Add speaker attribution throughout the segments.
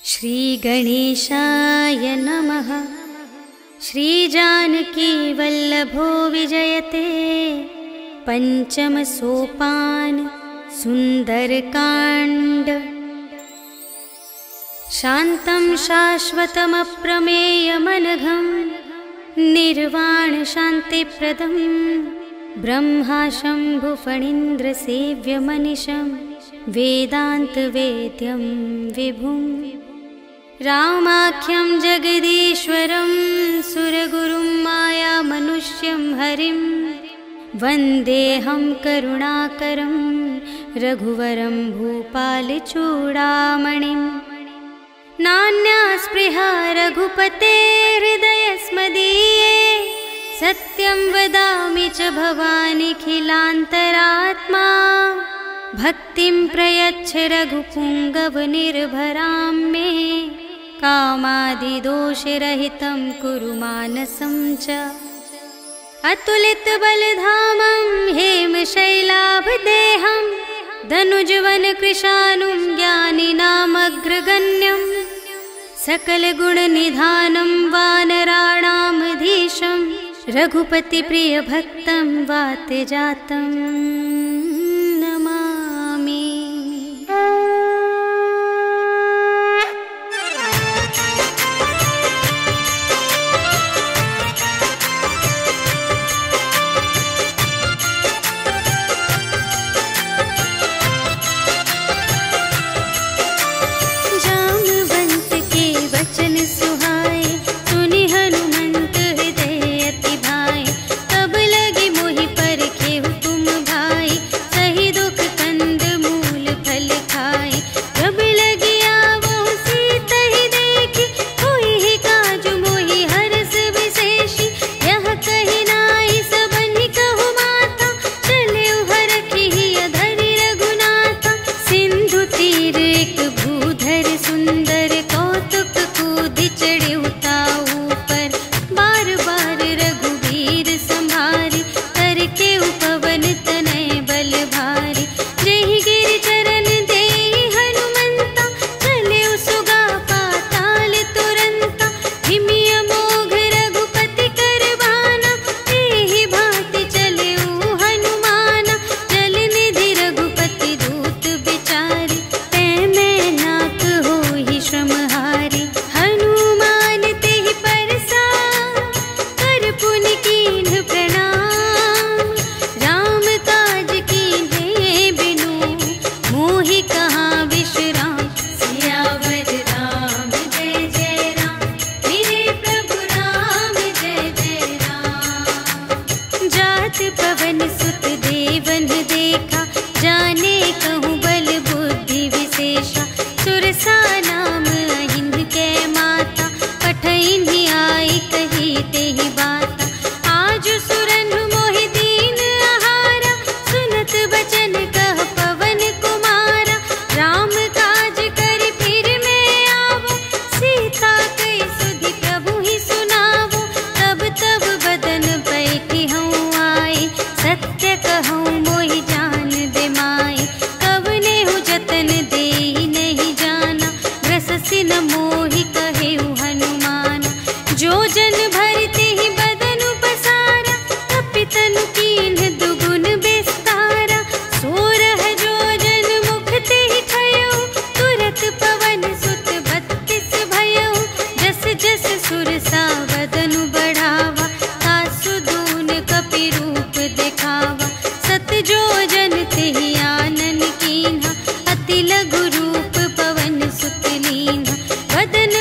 Speaker 1: श्री गणेशाय नमः। श्री जानकी वल्लभो विजयते। पंचम सोपान सुंदरकांड। शांतं शाश्वतमप्रमेयमनघं निर्वाण शांतिप्रदं ब्रह्मा शंभु फणीन्द्र सेव्यमनिशं वेदान्तवेद्यं विभुं रामाख्यं जगदीश्वरं सुरगुरुं मायामनुष्यं हरिं वन्देऽहं करुणाकरं रघुवरं भूपालचूडामणिं। नान्या स्पृहा रघुपते हृदयस्मदीये सत्यं वदामि च भवानिखिलान्तरात्मा। भक्तिं प्रयच्छ रघुपुङ्गवनिर्भरां मे कामादिदोषरहितं कुरु मानसं च। अतुलितबलधामं हेमशैलाभदेहं धनुजवनकृशानुं ज्ञानिनामग्रगण्यं सकलगुणनिधानं वानराणामधीशं रघुपतिप्रियभक्तं वातजातं नमामि। जामवंत के वचन सुहाए सुनि हनुमंत हृदय अति भाए। तब लगे मोहि परखे हुकुम भाई सही दुख कंद मूल फल खाए। जब लगी आवो सीता ही देखी होई ही काजु मोहि हरस विशेषी। यह कही नाई सबनि कहु माता चले हरखी ही अधरि रघुनाथा। सिंधु तीर एक भूधर सुंदर कौतुक कूदि चढ़े उताऊ पर। बार बार रघुवीर संभारी करके उपवन तनय बल भारी। जेहि गिर चरण देहि हनुमंता चले सुगा पाताल तुरंता। हिमिय मोघ रघुपति करवाना एहि भांति चले हनुमाना। जल निधि रघुपति दूत बिचारी तै मैं नाक होहि श्रमहारी। हनुमान तेहि परसा कर पुनि कीन्ह प्रणाम। राम काज कीन्हे बिनु मोहि कहाँ विश्राम। सियावर राम जय जय राम मेरे प्रभु राम जय जय राम। जात पवन सुत देवन देखा जाने कहूँ बल बुद्धि विशेषा। सुरसा नाम अहिंद के माता पठैन्हि आई कही तेहि बाता। आज सुरनु मोहि दीन आहारा सुनत बचन कह पवन कुमारा। राम काज कर फिर मैं आवो सीता कई सुधि प्रभु ही सुनावो। तब तब बदन बैठी हूँ आई सत्य कहूँ मोहि जान दे माई। कवने हूँ जतन देहि नहीं जाना ग्रससि न मोहि कहेउ हनुमाना। जो जन भरते ही बदन पसारा कपितनु कीन्ह दुगुन विस्तारा। सोरह जो जन मुख तेहि खयउ तुरत पवन सुत 32 भयउ। जस जस सुरसा बदनु बढ़ावा तासु दून कपि रूप दिखावा। सत जो जन तेहि आनन कीन्हा अति लघु रूप पवन सुत लीन्हा। बदन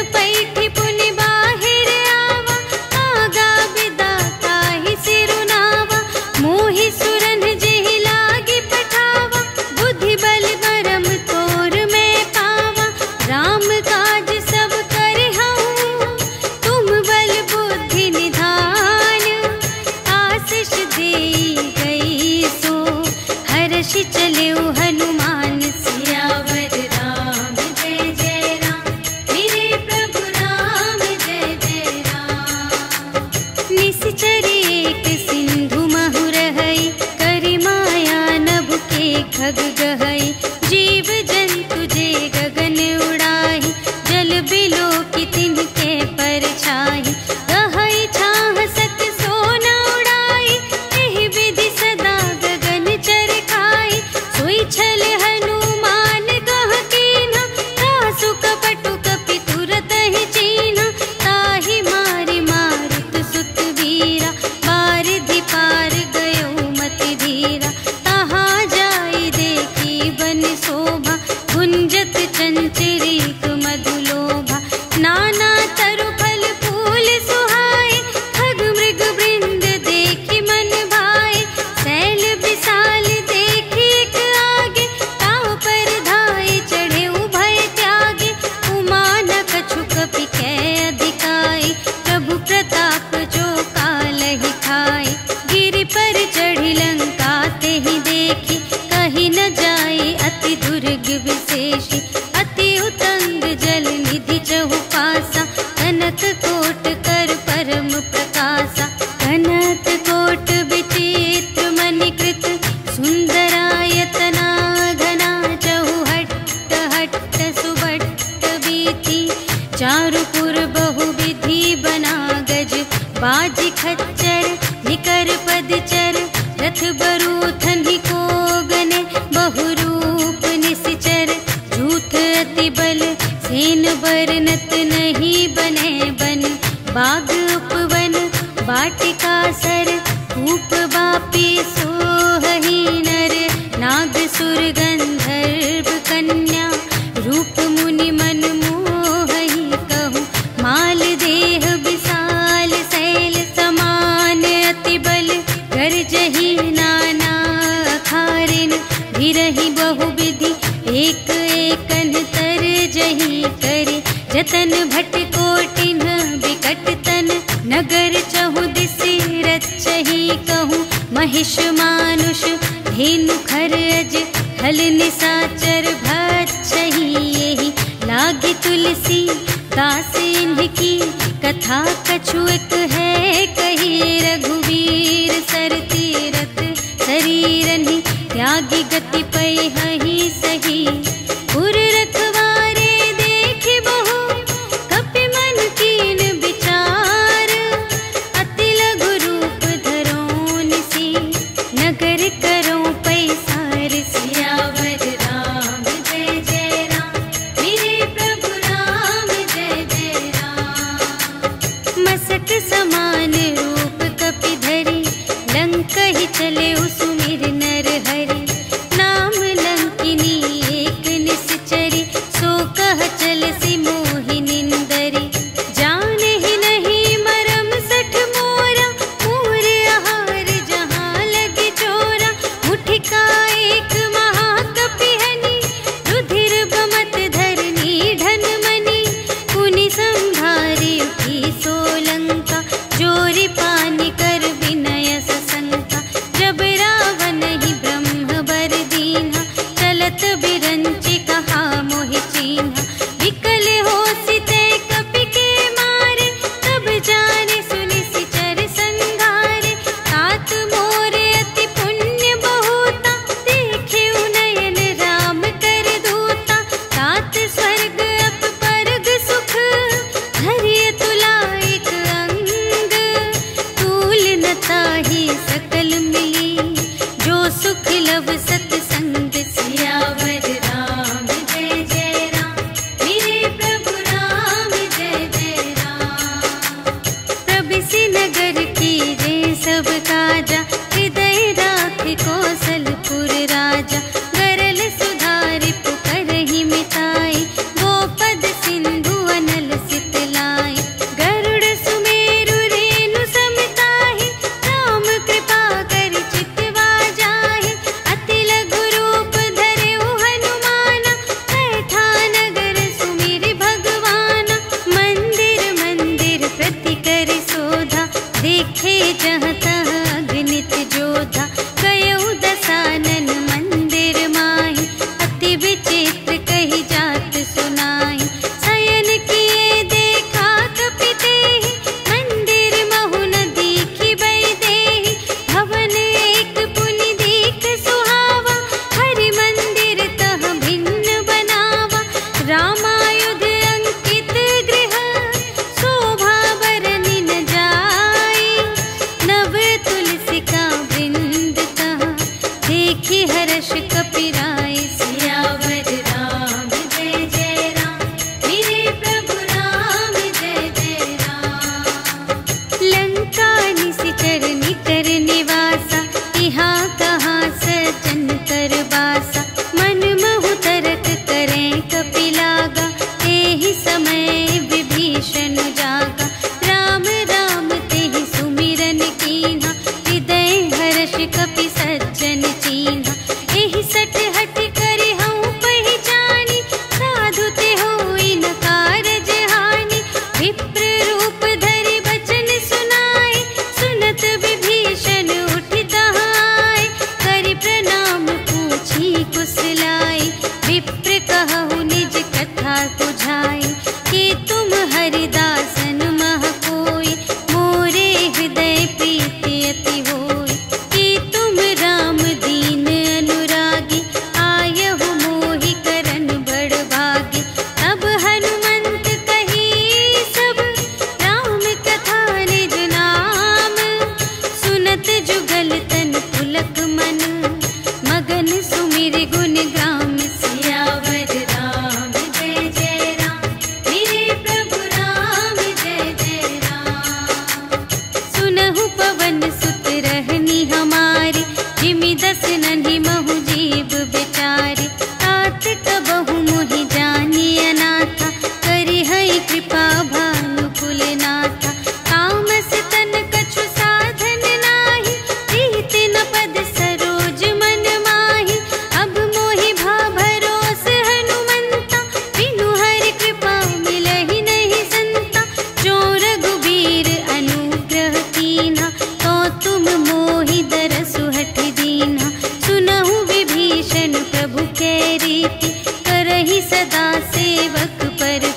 Speaker 1: सिद्धि चहु पासा, कनक कोट कर परम प्रकाशा। कनक कोट विचित्र मणिकृत, सुंदरायतना घना चहु हट्ट हट्ट सुबट्ट बीथी। चारुपुर बहुविधि बना गज, बाजी खच्चर निकर पदचर। रथ बरूथन को गने, बहुरूप निसिचर। झूठ अति बल सेन बरनत, नहीं बने बन। बाग उपवन वाटिका सर, कूप बापी सोहहि नर। नाग सुर गंधर्व कन्या, रूप मुनि मन मोहहि कहूँ। माल देह विशाल शैल समान, अति बल गर्जहि नाना अखारिन। भिरहि बहुविधि एक एकन तरजहि करे। जतन भट कोटिन विकट तन, नगर चहु दिसि रचहि कहूँ। महिष मानुष धेनु खरज, हल निसाचर भक्षहि एहि। लागी तुलसी दास इनकी, कथा कछु एक है कही। रघुवीर सर तीरथ शरीरहि, त्यागी गति पै हहि सही। पुर रखवारे देख बहु, कपि मन कीन विचार। अति लघु रूप धरो निसी, नगर करो पैसार। सियावर राम जय जय राम, मेरे प्रभु राम जय जय राम। मसक समान रूप कपि धरि, लंक ही चले सुमिर नर हरि। नाम लंकिनी एक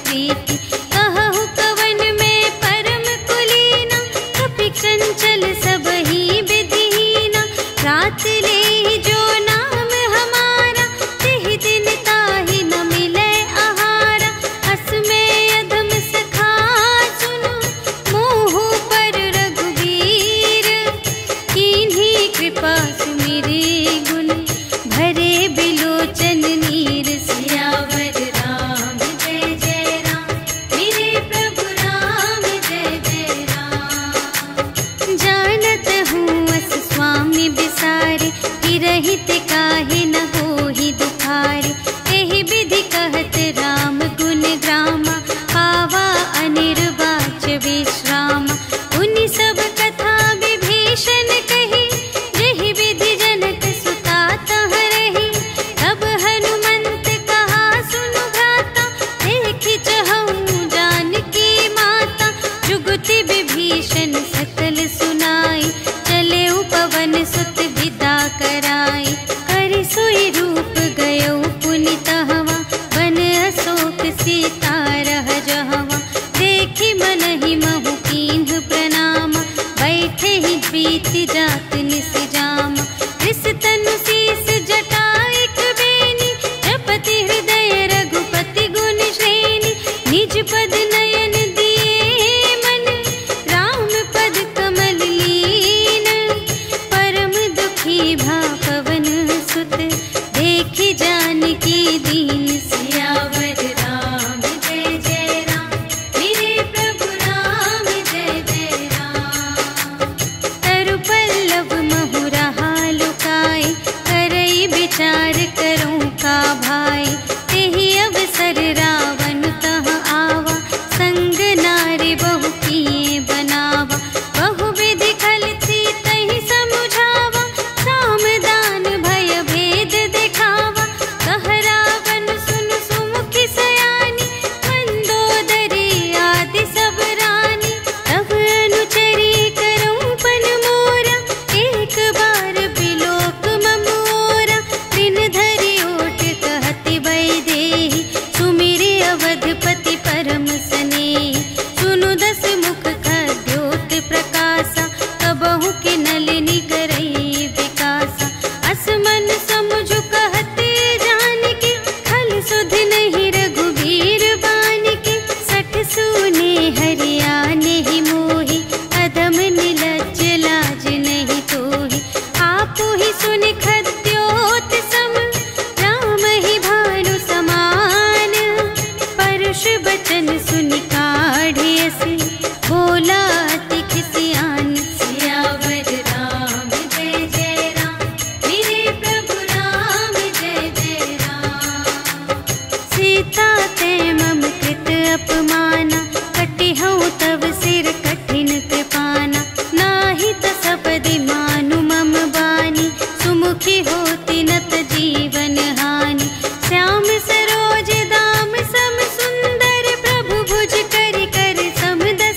Speaker 1: प्रीति। कहु कवन में परम कुलीना, कपि चंचल सब ही विधिहीना। रात ले जो नाम हमारा, तिहि दिन ताहि न मिले आहारा। अस में अधम सखा सुनो, मोह पर रघुवीर। कीन्ही कृपा सुमिरे गुण, भरे बिलोचन नीर। सियावर राम जय जय राम, मेरे प्रभु राम जय जय राम। जानत हूँ अस स्वामी बिसारे, रहित काहे न होहि दुखारे। एहि विधि कहत राम गुण ग्रामा, पावा अनिर्वाच विश्रामा। उनि सब कथा विभीषण कही, जेहि विधि जनक सुता तह रही। तब हनुमंत कहा सुनु भ्राता, देखि चहऊँ जानकी माता। जुगति विभीषण सकल सुनाई, चले पवन सुत विदा कराई। करि सोई रूप गयो पुनि तहवा, बन अशोक सीता रह जहवा। देखि मनहि महु कीन्ह प्रणामा, बैठे ही प्रीति जात निस जामा। रिस तनु शीस जटा एक बेनी, जपति हृदय रघुपति गुण श्रेणी। निज पद नयन दिए मन, राम पद कमल लीन। परम दुखी भा पवन सुत, देखि जानकी दीन। सियावर राम जय जय राम, मेरे प्रभु राम जय जय राम। तरु पल्लव महु रहा लुकाई, करई विचार करूँ का भाई। तेहि अवसर रावण तह आवा, संग नारी बहु किए बनावा। बहु विधि खल थी तहि समुझावा, साम दान भय भेद दिखावा। कह रावण सुन सुमुखी सयानी, मंदोदरी आदि सब रानी। तब अनुचरी करऊँ पन मोरा, एक बार बिलोक ममोरा। दिन धरि ओट कहति वैदेही, सुमिरे अवधपति परम स्नेही। सुनु दस मुख खद्योत प्रकाशा, कबहु के नलिनी करई विकासा। अस मन समुझ कहते जानकी, खल सुध नहीं रघुवीर बानिकी। सठ सूने हरियाने ही मोहि, अधम निलज्ज लाज नहीं तोहि। आपु ही सुनि खद्योत सम, राम ही भानु समान। परुष बचन सुनि काढ़े असी, बोला अति खिसियान। सियावर राम जय जय राम, मेरे प्रभु राम जय जय राम। सीता ते मम कृत अपमाना, कटिहउँ तव सिर कठिन कृपाना। नाही त सपदि मानु मम बानी, सुमुखी होती नत जीवन हानि। श्याम सरोज दाम सम सुंदर, प्रभु भुज करि कर समदर।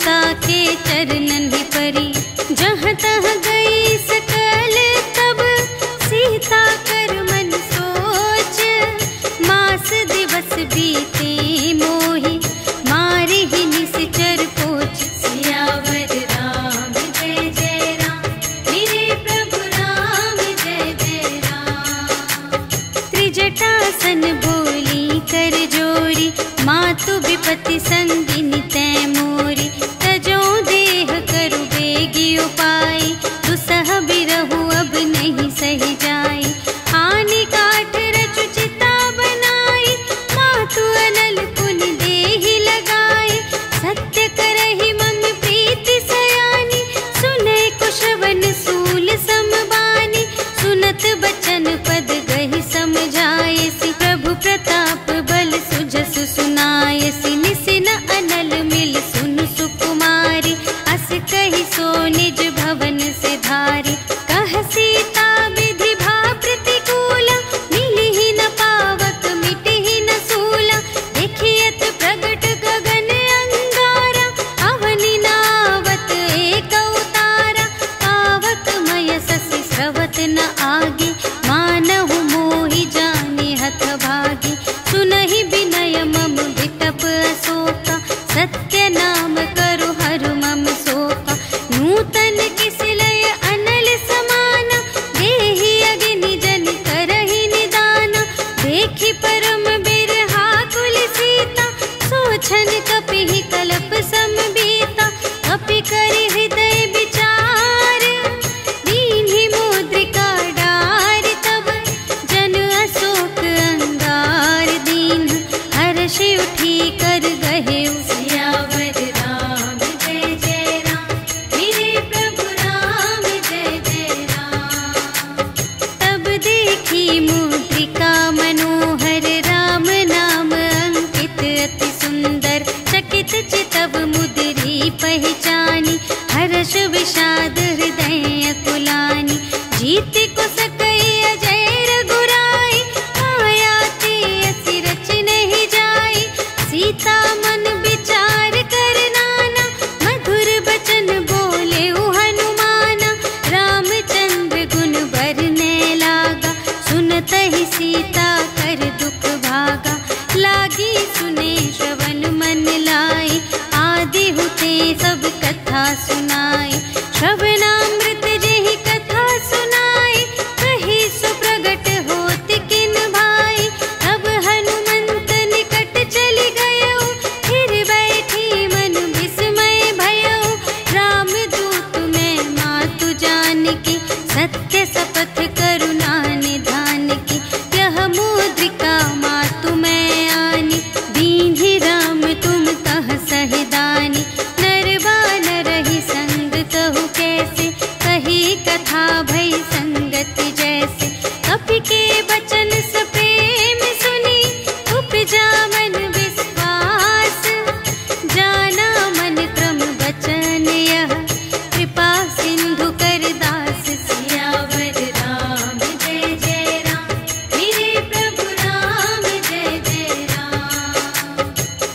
Speaker 1: सीता के चरणन ही परी। जहाँ तहाँ गई सकल तब सीता कर मन सोच। मास दिवस बीते मोही मारे ही निश्चर पोच। सियावर राम जय जय राम, मेरे प्रभु राम जय जय राम। त्रिजटासन बोली कर जोरी, मातु विपत्ति संगिनी तै मोरी। तजो देह करु बेगी उपाय, दुसह बिरहु अब नहीं सही जाई। आनी काठ रचु चिता बनाई, मातु अनल पुनि देहि लगाई। सत्य करहि मम प्रीति सयानी, सुने कुशवन सूल समबानी। सुनत बचन पद गहि समझायसि, प्रभु प्रताप बल सुजसु सुनायसि। निसिन अनल मिल सुनु सुकुमारी, अस कहि सो निज भवन से धारी। कह सीता विधि भा प्रतिकूला, मिलिहि न पावक मिटिहि न सूला। देखियत प्रगट गगन अंगारा, अवनि नावत एक उतारा। पावक मय ससि स्रवत न आगे, मानहु मोहि जानि हथ भागी। सुनहि विनय मम विटप अशोका, सत्य नाम करु हरु मम शोका। नूतन किसिलय अनल समाना, देहि अग्नि जन करहि निदाना। देखि परम बिरहा कुल सीता, सोचन कपिहि कलप समबीता। कपि करि हृदय विचार, दीन्हि मुद्रिका डार। तब जन अशोक अंगार दीन, हर्षि उठी कर गहे। सियावर राम जय जय राम, मेरे प्रभु राम जय जय राम। तब देखी मुद्रिका मनोहर, राम नाम अंकित अति सुंदर। चकित चितव मुद्री पहचानी, हर्ष विषाद हृदय अकुलानी। जीत को सकई अजय रघुराई, माया ते असि रच नहीं जाई। सीता मन विचार कर नाना, मधुर बचन बोले हनुमाना। रामचंद्र गुण बरने लागा, सुनत ही सीता कर दुख भागा। लागी सुने श्रवण मन लाई, आदि हुते सब कथा सुनाई। श्रवणामृत जेहि कथा सुनाई, कही सो प्रगट होत किन भाई। तब हनुमंत निकट चली गयो, फिर बैठी मन विस्मय भयो। राम दूत में मातु जानकी, सत्य शपथ करुणा निधान की। यह मुद्रिका मातु मैं आनी, दीन्हि राम तुम तह सहिदानी। नर बानर ही संग कहु कैसे, कही कथा भई संगति जैसे। कपि के बचन सप्रेम सुनी, उपजा मन विश्वास। जाना मन क्रम बचन यह, कृपा सिंधु कर दास। सियावर राम जय जय राम, मेरे प्रभु राम जय जय राम।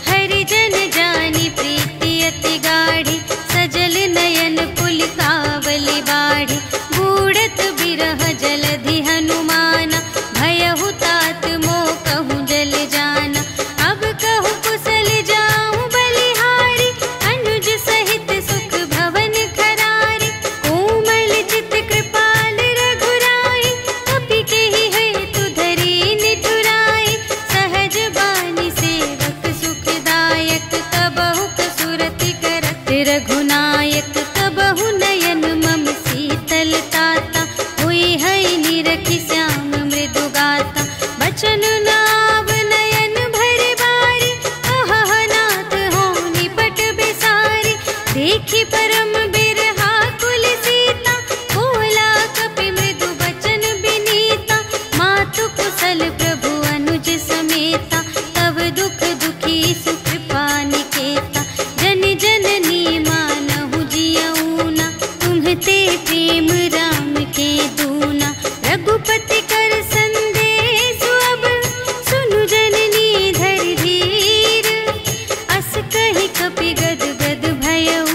Speaker 1: हरिजन जानी प्रीति अति गाढ़ी, सजल नयन पुलकावली बाढ़ी। बूढ़त बिरह जलधि हनुमाना, भयहु तात मोह कहूँ जल जाना। अब कहूँ कुशल जाऊँ बलिहारी, अनुज सहित सुख भवन खरारी। कोमल चित कृपाल रघुराई, कपि केहि हेतु धरी निठुराई। सहज बानी सेवक सुखदायक, कबहु कसुरति करत रघुनायक। कबहु नयन मम शीतल ताता, हुई है निरखि श्याम मृदु गाता। बचन नाव नयन भरि बारी, अहह नाथ हो निपट बिसारी। देखी परम बिरहा कुल सीता, बोला कपि मृदु बचन बिनीता। मातु कुशल प्रभु अनुज समेता, तब दुख दुखी सुकृपा निकेता। जन जननी मानहु जियऊना, तुम्हते प्रेम राम के दूना। रघुपति कर संदेश अब, सुनु जननी धरि धीर। अस कहि कपि गद गद भयउ,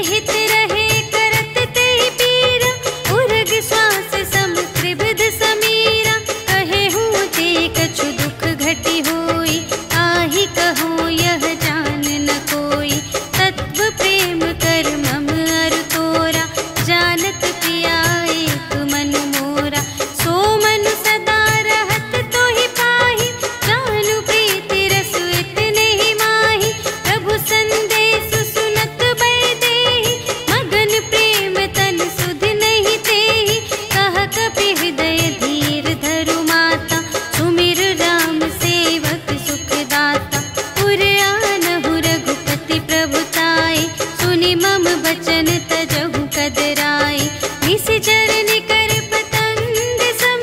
Speaker 1: हित रहे करत ते पीरा, उर्ग श्वास सम त्रिविध समीरा। कहे हूँ ते कछु दुख घटी होई, आही कहूँ यह जान न कोई। तत्व प्रेम कर मम अरु तोरा, जानत पिया एक मन मोरा। सो मन सदा रहत तो ही पाही, जानु प्रीति रस इतने ही माही। प्रभु संदेश सुनत बै देहि, मगन प्रेम तन सुध नहीं तेहि। कह कपि हृदय धीर धरु माता, सुमिर राम सेवक सुख दाता। उर आनहु रघुपति प्रभुताई, सुनि मम बचन तजहु कदराई। निशिचर निकर पतंग सम,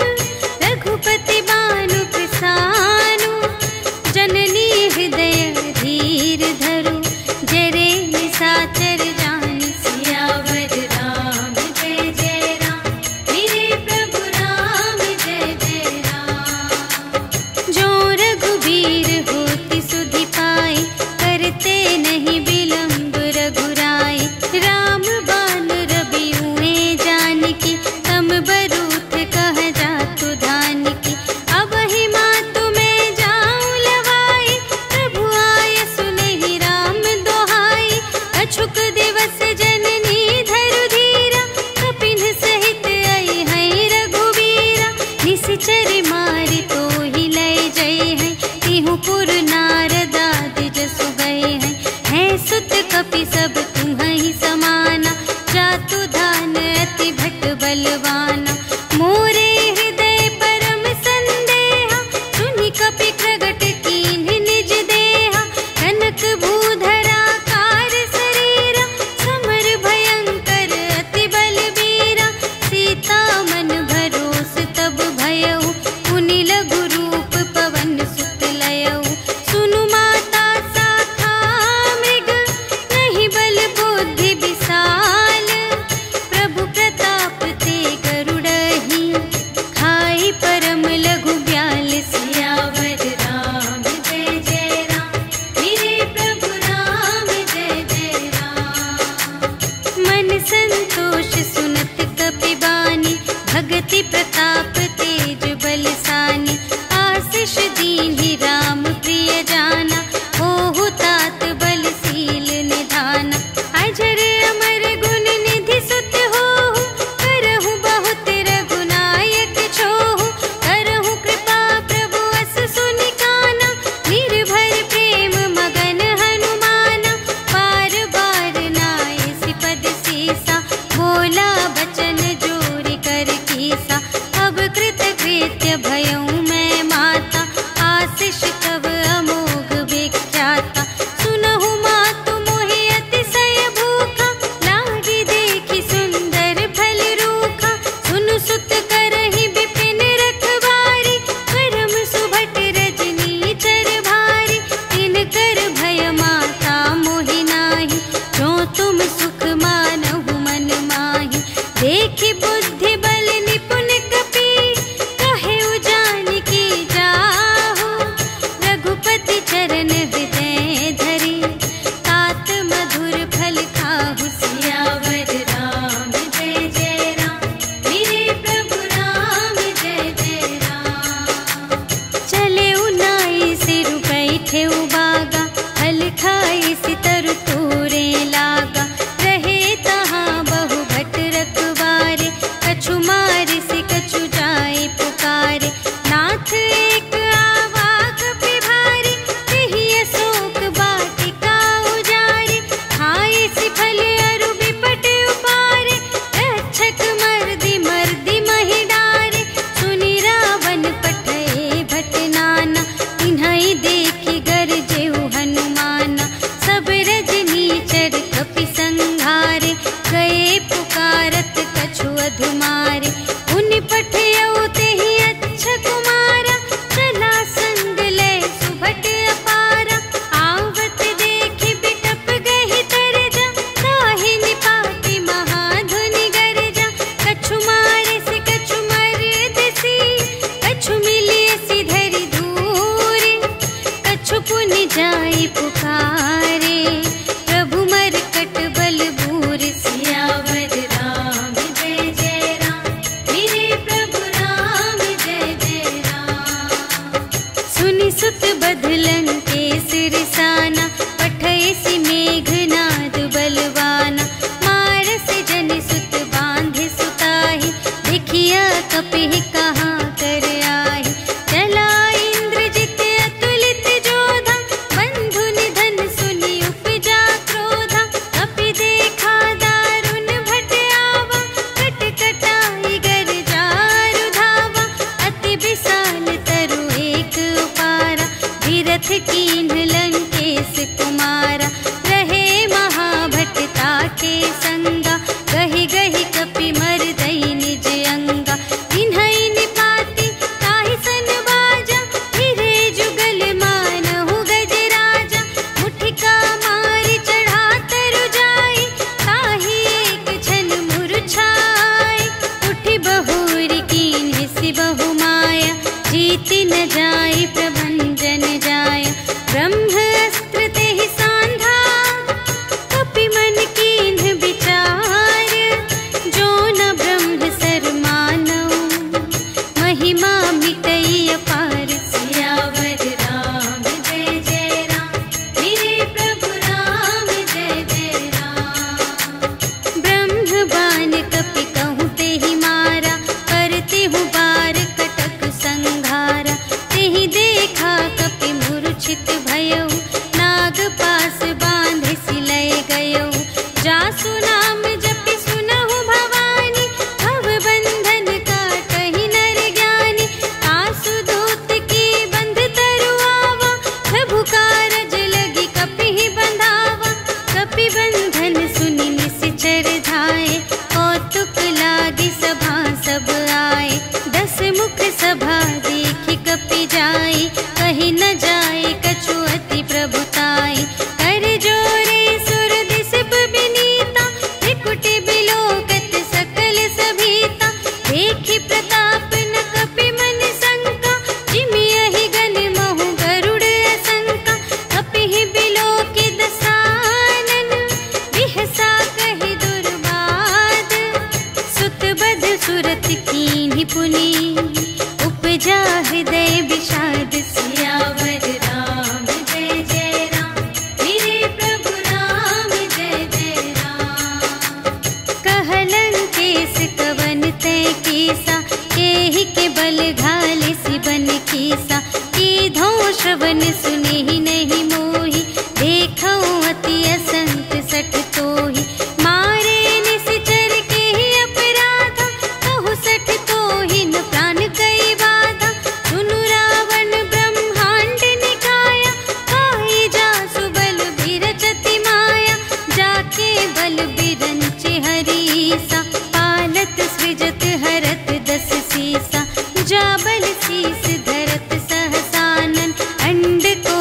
Speaker 1: रघुपति बानु कृसानु। जननी हृदय धीर धरु, जरे निशाचर जान। सियावर राम जय जय राम, मेरे प्रभु राम जय जय राम। जो रघुबीर होति सुधि पाई, करते नहीं विलम्ब रघुराई। राम बान रबियुए जानकी, तम बरूथ कह जातु धानकी। अब ही मातु मैं जाऊं लवाई, प्रभु आय सुनहि राम दोहाई। अछुक दिवस जननी धरु धीरा, कपिन सहित आई हैं रघुबीरा। निशिचर मारि तोहि लय जय हैं, तिहु पुर नारद आदि जसु गए हैं। हैं सुत कपि सब तुम्हि समाना, जातु धान अति भट बलवाना। मोरे हृदय परम संदेहा, सुनि कपि प्रगट कीन्ह निज देहा। कनक भूधरा कार शरीरा, समर भयंकर अति बलबीरा। सीता मन भरोस तब भयउ, पुनि लघु रूप पवन सुत लयउ। सुनु माता शाखा मृग, नहीं बल बुद्धि विशाल। प्रभु प्रताप ते गरुड़हि, खाई परम लघु ब्याल। सियावर राम जय जय राम, मेरे प्रभु राम जय जय राम। मन संतोष सुनत कपि बानी, भगति प्रताप तेज बलसानी। आशीष दीन्हि राम प्रिय जाना, होहु तात बलशील निधाना। अजर अमर गुण निधि सुत होहु, करहु बहुत रघुनायक छोहु। करहु कृपा प्रभु अस सुनि काना, निर्भर प्रेम मगन हनुमाना। बार बार नाय सिपद सीसा, बोला बचन जोरि कर कीसा। अब कृत कृत्य भयउ मैं माता, आशीष तब अमोघ विख्याता। सुनहु मातु मोहि अतिशय भूखा, लागी देखि सुंदर फल रूखा। सुनु सुत करहि विपिन रखवारी, परम सुभट रजनी चर भारी। तिनकर भय माता मोहि नाही, जो तुम सुख मानहु मन माही। देखि बुद्धि बल निपुण कपि, कहेउ जानकी जाहु। रघुपति चरण हृदय धरि, तात मधुर फल खाहु। सियावर राम जय जय राम, मेरे प्रभु राम जय जय राम। चले उनाई सिर बैठे बागा, हल खाई सितर तोरे लागा। रहे तहाँ बहु भट रखवारे, संत कीन्ही पुनि उपजा हृदय विषाद। सियावर राम जय जय राम, मेरे प्रभु राम जय जय राम। कहलन केस कवन तय केसा, केहि के बल घाले सिबन कीसा। कीधो श्रवण सुने ही नहीं मोहि, देखो अति असंत सठ तोहि। मारे निश्चर के ही अपराधा, कहु सठ तोहि न प्राण कई बाधा। सुनु रावण ब्रह्मांड निकाया, काहि जासु बल बिरचति माया। जाके बल बिरंचि हरीसा, पालत सृजत हरत दस सीसा। जा बल शीस धरत सहसानन, अंड को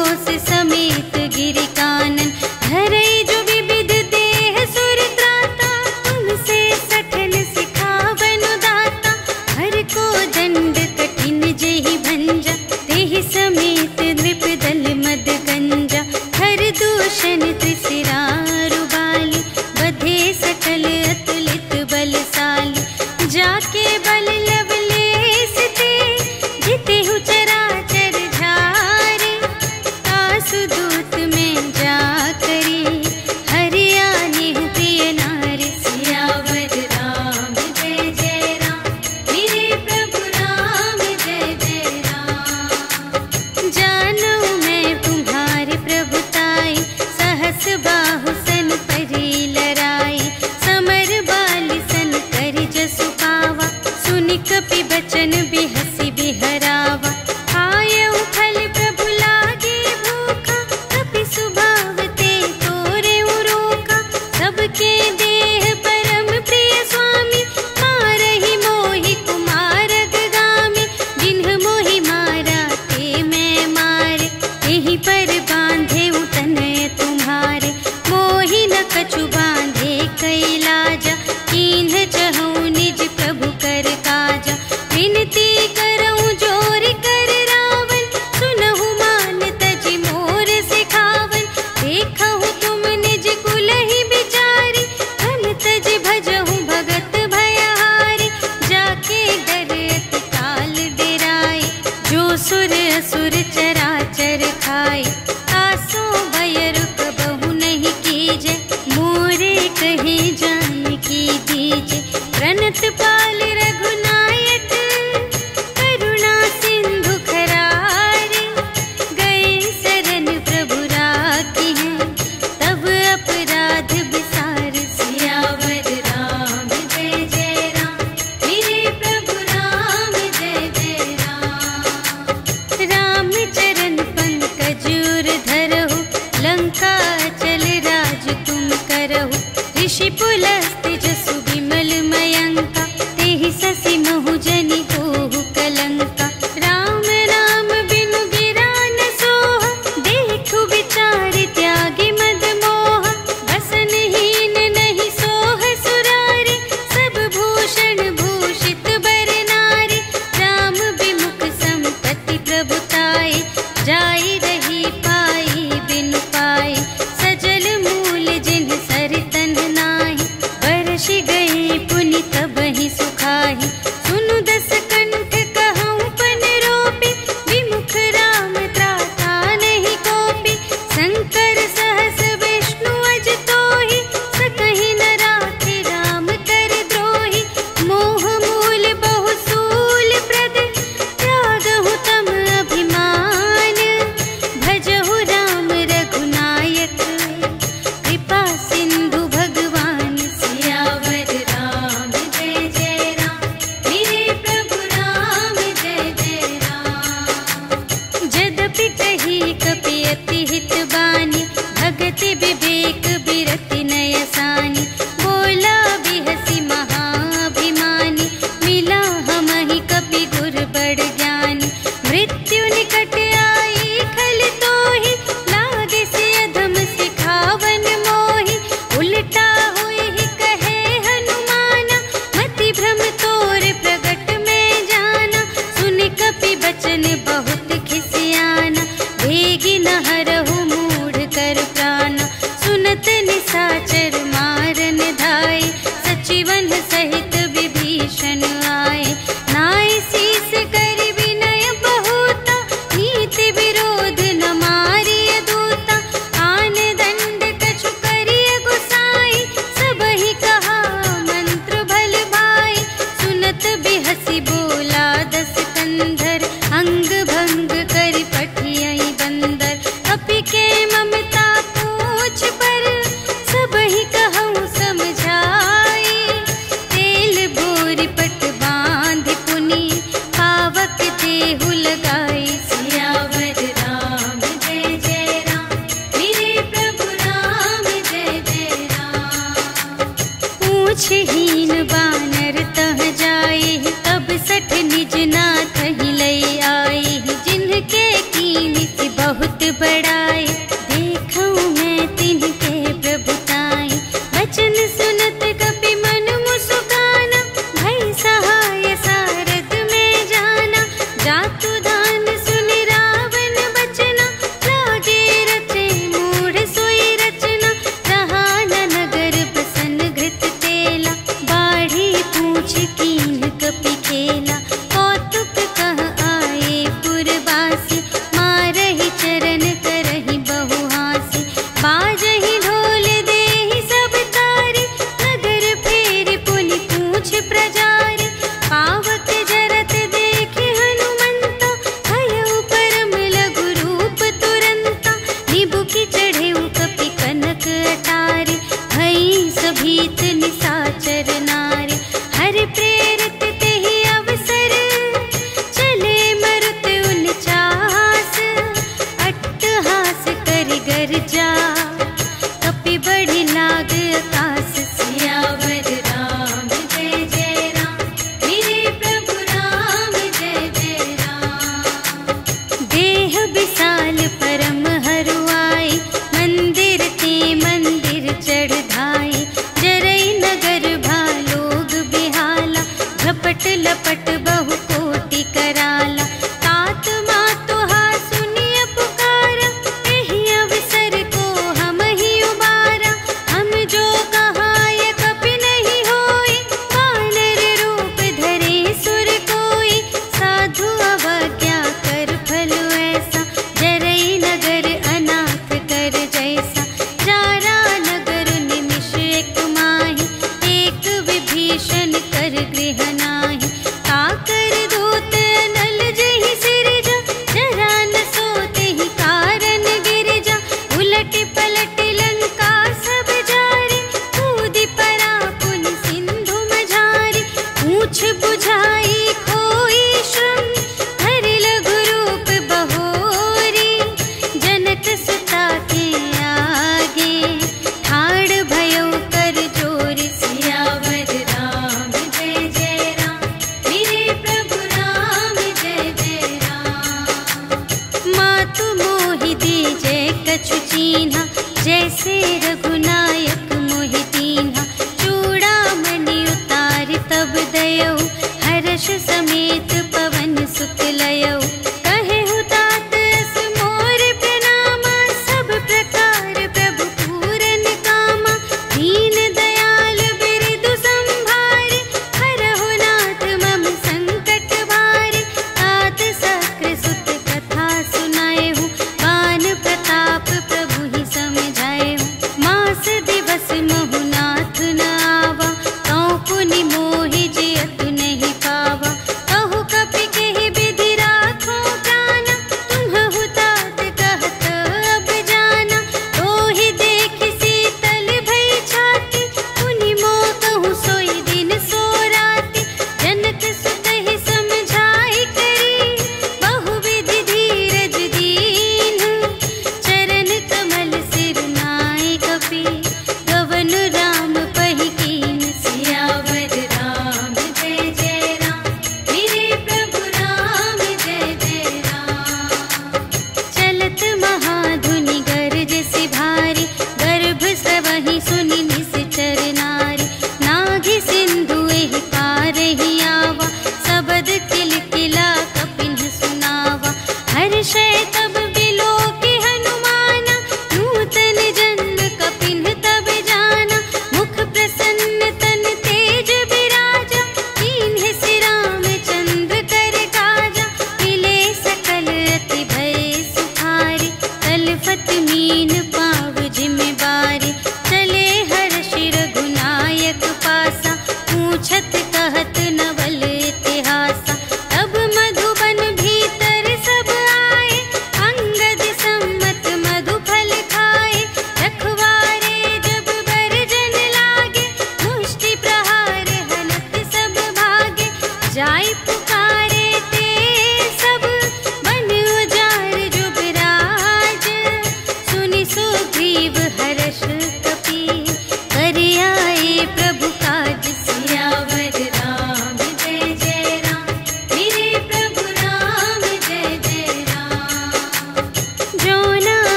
Speaker 1: पूछहीन बानर तह जाए, तब सठ निज नाथ ही लई आए। जिनके कीन की बहुत बड़ाई, देखूं मैं तिनके प्रभुताई। वचन सुनत कपि मन मुस्काना, भई सहाय सारद में जाना। जातु दान सुनि रावण बचना, लागे रचे मूढ़ सोई रचना। रहा न नगर बसन घृत तेला, बाढ़ी पूछ कीन कपि खेला। कौतुक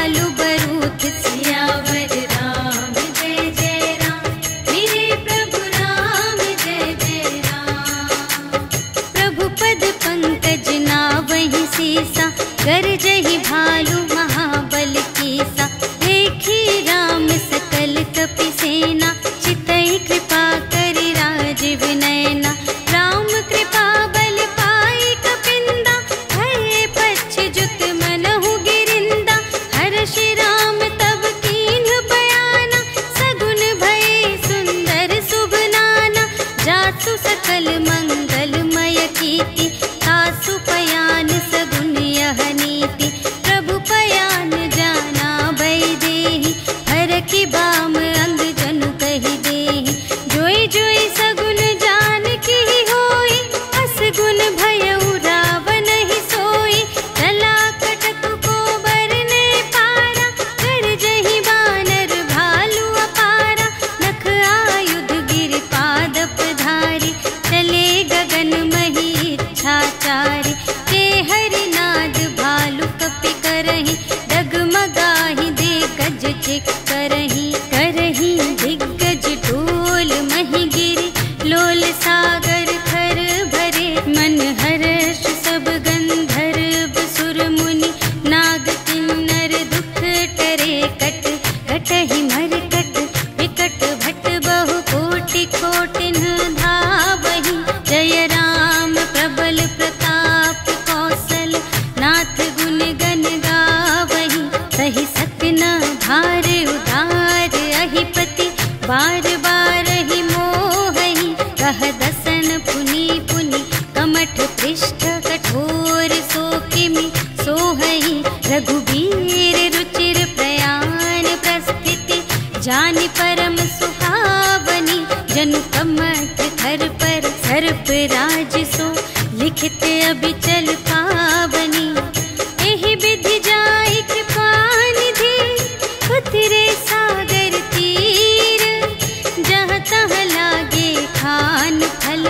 Speaker 1: भालू बरूथ सियावर राम जय जय राम मेरे प्रभु राम जय जय राम। प्रभु पद पंकज नावहि सीसा गरजहि भालू महाबल कीसा। देखी राम सकल कपि सेना चितई कृपा करि राजीव नयना। राम कृपा बल पाई कपिंदा भये पच्छ जुत मनहु गिरिंदा। हर्षि राम तब कीन्ह बयाना सगुन भये सुंदर शुभ नाना। जासु सकल मंगलमय कीर्ति तासु पयान सगुन यह नीति। प्रभु पयान जाना भय देहि हरखि बाम अंग जनु कहि देहि। जोई जोई सगुन जान की होई असगुन भयउ रावण ही सोई। चला कटक को बरने पारा गरजहि बानर भालू अपारा। नख आयुध गिर पादप धारी चले गगन मही इच्छाचारी। ते हरिनाद भालू कपि करहि डगमगाहि दे गज चिक करहि। करहि दिग्गज ढोल मही गिरि लोल सागर खर भरे। मन हर्ष सब गंधर्व सुर मुनि नाग किन्नर दुख टरे। कट कटहि मरकट विकट भट बहु कोटि कोटिन धावहि। जय राम प्रबल प्रताप कौशल नाथ गुण गण गावहि। सहि सकना भार उदार अहिपति बार बार ही मोहहि। कह दसन पुनि पुनि कमठ पृष्ठ कठोर सो किमि सोहहि। रघुबीर रुचिर प्रयाण प्रस्थिति जानि परम सुहावनी। जनु कमठ धर पर सर्प राज सो लिखित अबिचल पावनी। एहि विधि जाई कृपा निधि उतरे सागर तीर। जहाँ तहाँ लागे खान फल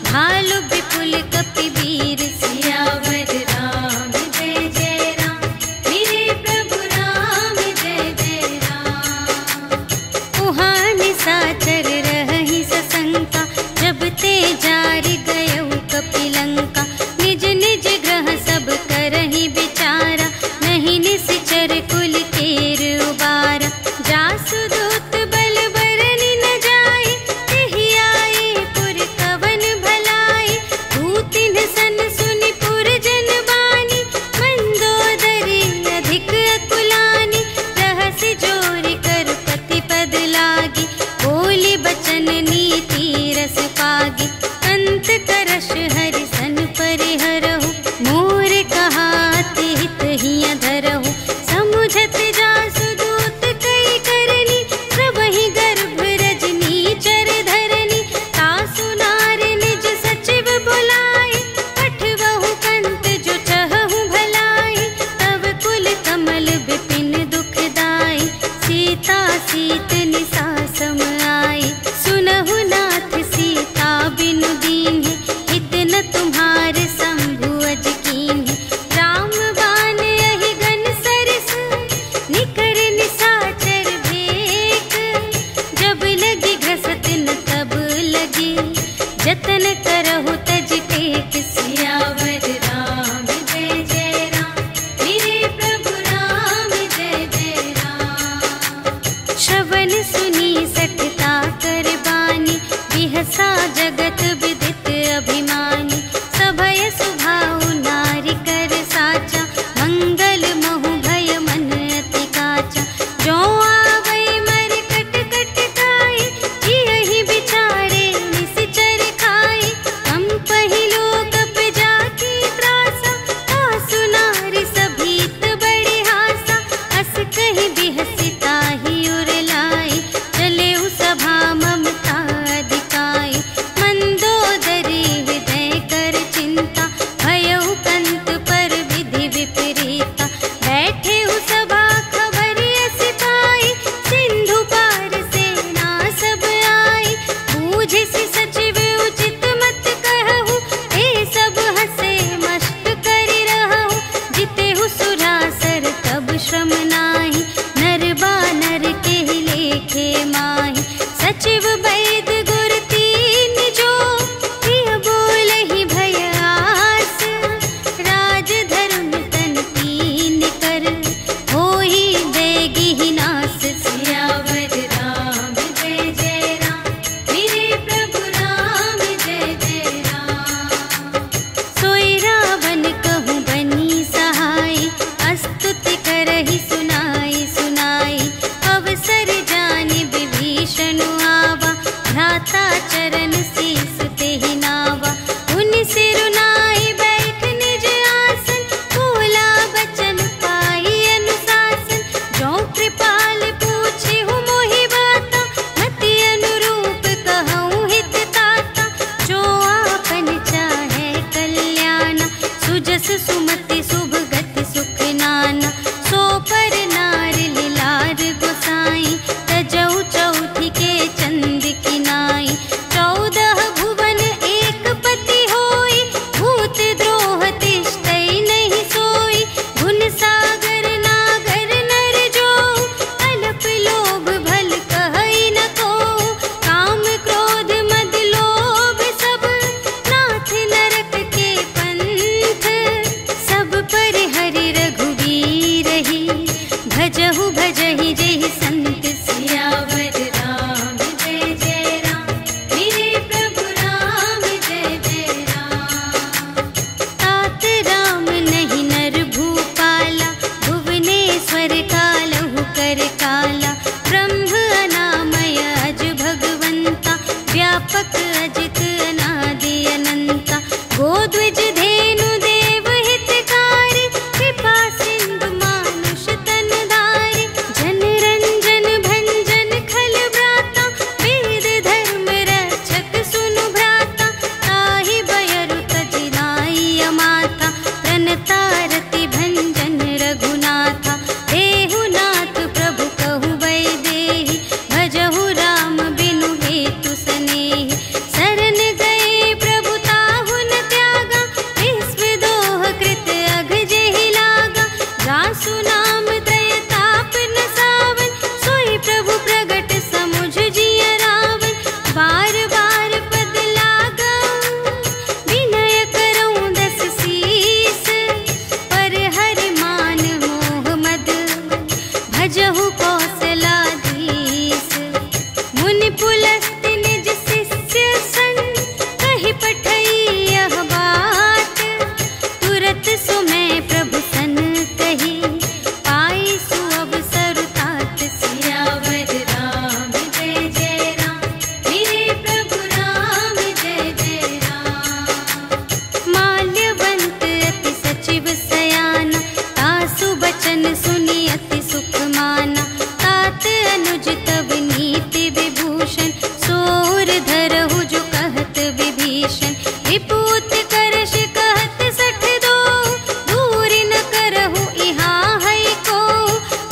Speaker 1: भालू विपुल कपि वीर। सियावर राम जय जय राम मेरे प्रभु राम जय जय राम। उहाँ निशाचर रहहि सशंका जब ते जारि गयउ कपि लंका। निज निज ग्रह सब करहि विचारा नहीं निश्चर कुल केर उबारा। जासु दूत बल बरनि न जाए तेहि आए पुर कवन भलाई। दूतिन सन सुनि पुर जन बानी मंदोदरी अधिक अकुलानी। रहसि जोरि कर पति पद लागी बोली बचन नीति रस पागी। अंत करश हरि सन परिहरहु मोर कहाति हित हिय धरहु। समुझत जासु दूत कई करनी सबहि गर्भ रजनी चर धरनी। तासु नार निज सचिव बुलाए पठवहु कंत जो चहहु भलाई। तब कुल कमल विपिन दुखदाई सीता सीत निसा सम आई। सुनहु नाथ सीता बिनु दीन्हि हित न तुम्हार शंभु अज कीन्हि। राम बान यहि गन सरस निकर निशाचर भेक। जब लगी घसत न तब लगी जतन करहु तज टेक। सियावर राम जय जय राम मेरे प्रभु राम जय जय राम। श्रवण सुनी सठता कर बानी बिहसा जगत विदित अभिमानी। सभय सुभाउ नारी कर साचा मंगल महु भय मन अति काचा। जो आवै मर कट कट खाए जियहि बिचारे निश्चर खाए। हम पहिलो कप जाकी त्रासा तासु नारी सभीत बड़े हासा। हस कहि बिहसि ताहि उर लाई चले उ सभा ममता अधिकाई। मंदोदरी हृदय कर चिंता भयउ कंत पर विधि विपरीता। बैठे उ सभा खबर अस पाई सिंधु पार सेना सब आई। बूझिसि सचिव उचित मत कहु हे सब हसे मस्त करि रहु। जितेहु सुरासर तब श्रम नाही, नर बानर के लेखे माही। सचिव वैद गुर तीन जो, प्रिय बोलहि भय आस। राज धर्म तन तीन कर, होई देगी नास। सियावर राम जय जय राम, मेरे प्रभु राम जय जय राम। सोई रावण कहूँ बनी सहाय, स्तुति करहि सुनाई सुनाई। अवसर जानि विभीषण आवा, भ्राता चरण शीस तेहि नावा। उनि सिरुनाई बैठ निज आसन, बोला बचन पाई अनुशासन। जो कृपाल पूछिहु मोहि बाता, मति अनुरूप कहूँ हित ताता। जो आपन चाहे कल्याण, सुजस सुमति शुभ गति सुख नाना। सो पर नार लिलार गोसाई, तजौ चौथी के चंद की नाई। 14 भुवन एक पति होई, भूत द्रोह तिष्ठै नहीं सोई। गुण सागर नागर नर जो, अल्प लोभ भल कहै न को। काम क्रोध मद लोभ सब, नाथ नरक के पंथ। सब पर हरि रघुवीर ही, भजहु भजहि जेहि संत। सियावर राम जय जय राम, मेरे प्रभु राम जय जय राम। तात राम नहीं नर भूपाला, भुवनेश्वर कालहु कर काला। ब्रह्म अनामय अज भगवंता, व्यापक अजित अनादि अनंता। गोद्विज धेनु देव हितकारी, कृपा सिंधु मानुष तन धारी। जन रंजन भंजन खल व्राता, वेद धर्म रक्षक सुनु भ्राता। ताहि बयरु तजि नाई अमाता, प्रणतारति भंजन रघुनाथा। देहु नाथ प्रभु कहु वैदेही, भजहु राम बिनु हेतु सनेही। शरण गए प्रभु ताहु न त्यागा, विश्व दोह कृत अघ जेहि लागा। जासु नाम त्रय ताप न सावन, सोई प्रभु प्रगट समुझ जिय रावण। बार बार पद लागा, विनय करऊँ 10 शीस। पर हरि मान मोह मद, भजहु कौशलाधीश। मुनि पुलस्त्य निज शिष्य संग, कहि पठई यह बात। तुरत सुमय प्रभु सन कही, पाई सुअवसर तात। सियावर राम जय जय राम, मेरे प्रभु राम जय जय राम। माल्यवंत अति सचिव सयाना, तासु बचन सुनि अति सुख माना। तात अनुज तब नीति विभूषण, सोर धरहु जो कहत विभीषण। विपूत करश कहत 62, दूरि न करहु इहाँ है को।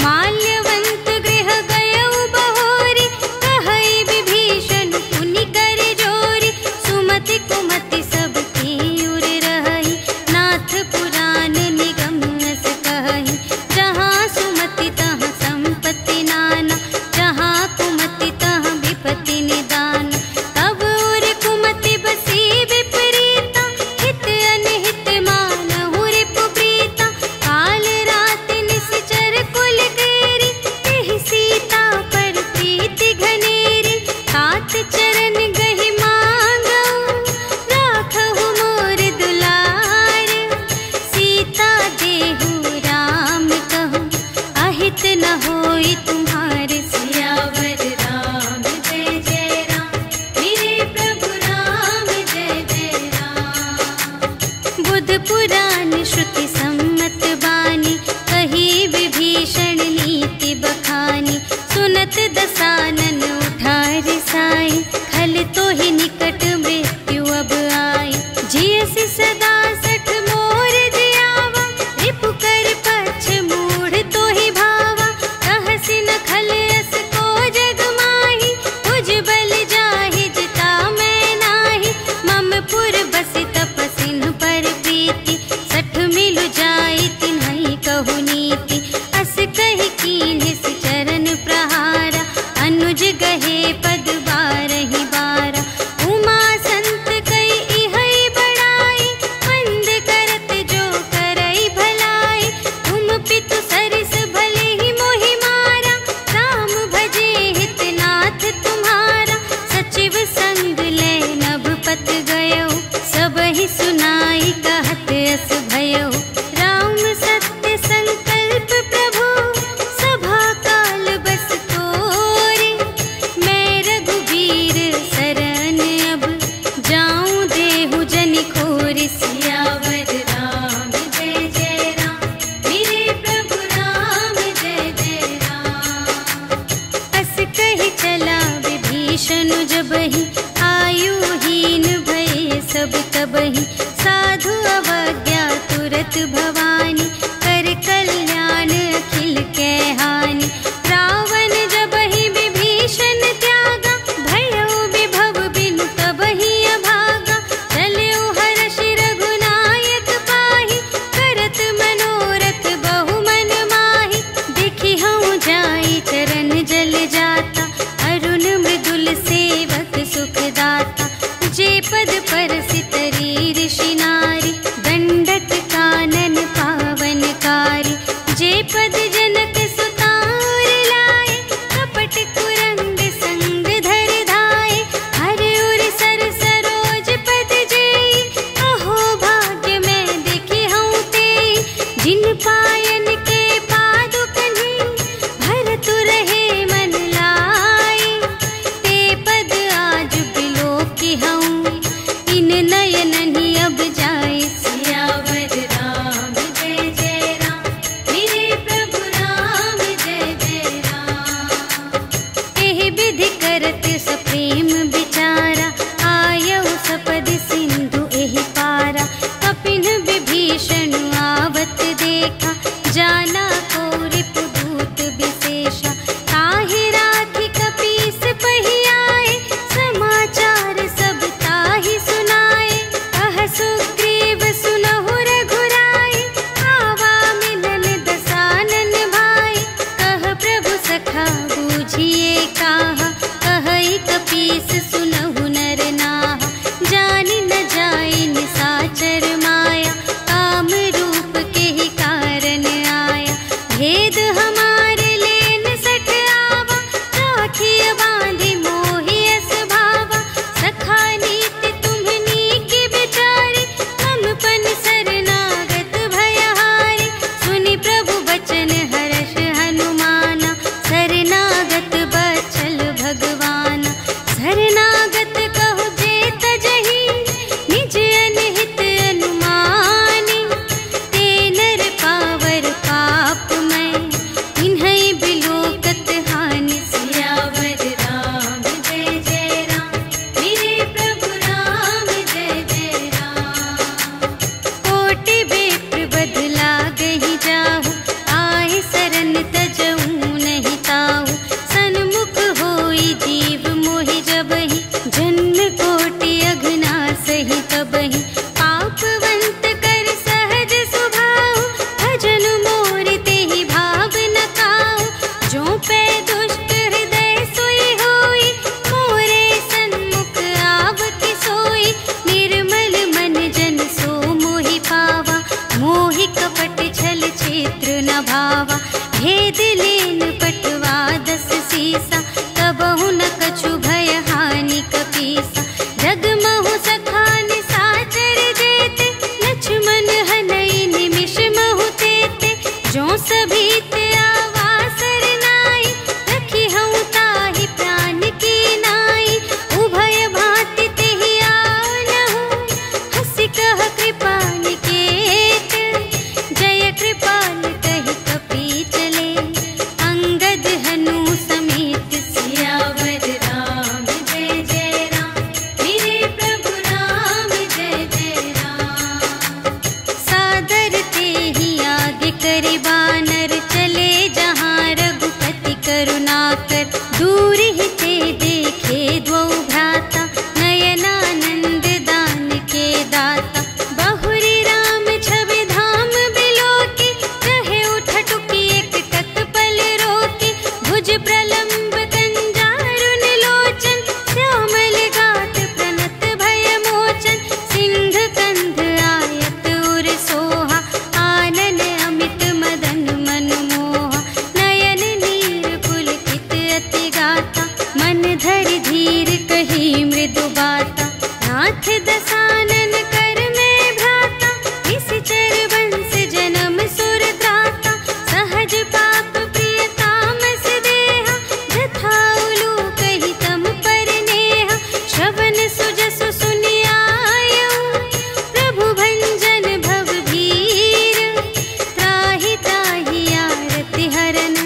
Speaker 1: माल्यवंत गृह गयउ बहोरी, कहै विभीषण पुनि कर जोरी। सुमति कुमति सब की उर रहई, नाथ पुराण निगम अस कहई। जहाँ सुमति तहाँ संपत्ति नाना, जहाँ कुमति तहाँ विपत्ति निदान। तब उर कुमति बसी विपरीता, हित अनहित मानहु रिपु प्रीता। काल रात निश्चर कुल केरी, तेहि सीता पर प्रीति घनेरी। तात चरण गहि मांगऊ, राखहु मोर दुलार। सीता देहु राम कहूँ, अहित न होई तुम्हारे। सियावर राम जय जय राम, मेरे प्रभु राम जय जय राम। बुध पुराण श्रुति सम्मत बानी, कही विभीषण नीति बखानी। सुनत दसानन उठा रिसाई, खल तो ही निकट मृत्यु अब आई। जियसि सदा 60 मोर जियावा, रिपु कर पक्ष मूढ़ तो ही भावा। कहसि न भेद लेन पटवा 10 सीसा, कबहु न कछु भय हानि कपीसा। जगमहु सखान साचर जेते, लक्ष्मण हनई निमिष महु तेते। जो सभीत आवासर नाई, रखी हूँ ताहि प्राण की नाई। उभय भांति तेहि आनहु, हंसी कह कृपाल केत। जय कृपाल कहि कपी चले, अंगद हनु समेत। सियावर राम जय जय राम, मेरे प्रभु राम जय जय राम। सादर तेहि आगे करे बानर, चले जहाँ रघुपति करुणाकर। दूर ही ते देखे द्वौ भ्राता, नयनानंद दान के दाता। बहुरी राम छवि धाम बिलोके, कहे उठ टुकी एक टक पल रोके। भुज प्रलंब कंजारुन लोचन, श्यामल गात प्रणत भय मोचन। सिंह कंध आयत उर सोहा, आनन अमित मदन मनमोहा। नयन नीर पुलकित अति गाता, मन धरि धीर कही मृदु बाता। नाथ दसानन कर में भ्राता, निश्चर वंश जन्म सुर त्राता। सहज पाप प्रिय तामस देहा, जथा उलूक ही तम पर नेहा। श्रवण सुजसु सुनियायऊ, प्रभु भंजन भव भीर। त्राहि त्राहि आरति हरन,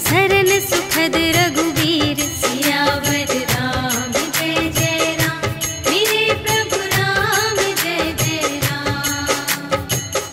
Speaker 1: सरन सुखद रघुवीर। सियावर राम जय जय राम, मेरे प्रभु राम जय जय राम।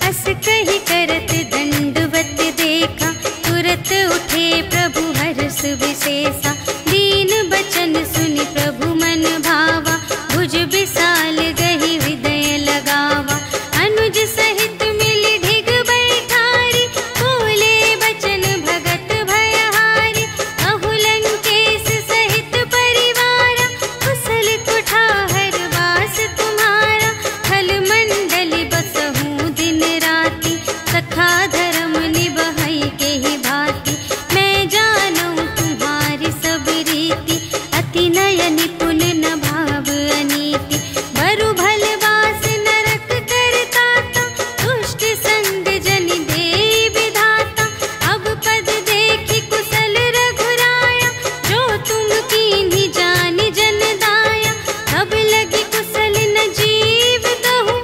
Speaker 1: अस कहि करत दंडवत देखा, तुरत उठे प्रभु हर्ष विशेषा। दीन बचन सुनि प्रभु मन भावा, भुज विशाल गहि हृदय लगावा। अनुज सहित मिलि ढिग बैठारी, बोले बचन भगत भयहारी। कहु लंकेश सहित परिवारा, कुशल कुठार वास तुम्हारा। खल मंडली बसहु दिन राति, सखा धर्म निबहै केहि भांति। मैं जानूं तुम्हारी सब रीति, अति नय निपुण न भाव अनीति। बरु भल वास नरक करताता, दुष्ट संग जन देई विधाता। अब पद देखि कुशल रघुराया, जो तुम कीन्ही जानि जन दाया। तब लगी कुशल न जीव कहूँ,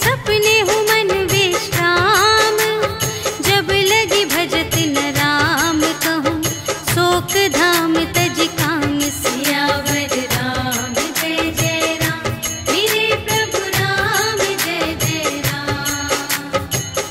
Speaker 1: सपने हूँ मन विश्राम। जब लगी भजत न राम कहूँ, शोक धाम तज काम। सियावर राम जय जय राम, मेरे प्रभु राम जय जय राम।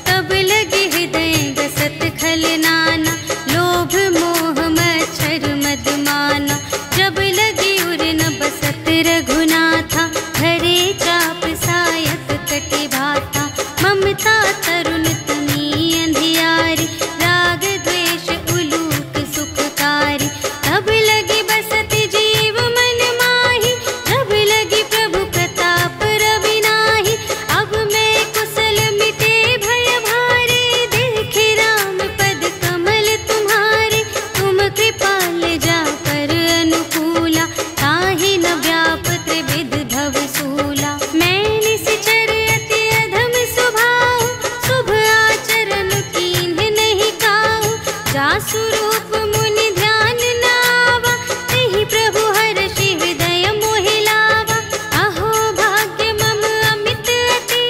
Speaker 1: तब लगे हृदय गसत खल नाना, लोभ मोह मच्छर मद माना। जब लगी उर न बसत रघुनाथा, धरे चाप सायक कटि भाता। ममता तरुण तनी अंधियारी, राग द्वेष उलूक सुखकारी। तब लगी बसत जीव मन माही, जब लगी प्रभु प्रताप रवि नाही। अब मैं कुशल मिटे भय भारे, देखे राम पद कमल तुम्हारे। तुम कृपाल जा कर अनुकूला, ताहि न व्याप त्रिविध भव सूला। मैं निश्चर अति अधम स्वभाव, शुभ आचरण कीन्ह नहीं काहू। जासु रूप मुनि ध्यान न आवा, तेहि प्रभु हर्षि हृदय मोहि लावा। अहो भाग्य मम अमित अति,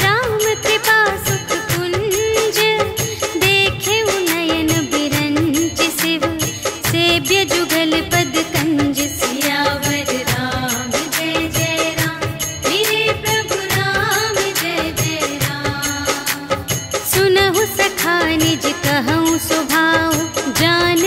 Speaker 1: राम कृपा सुख कुंज। देखे नयन बिरंच शिव, सेव्य जुगल पद कंज। सियावर राम जय जय राम, मेरे प्रभु राम जय जय राम। सुनहु सखा निज कहूँ स्वभाव, जान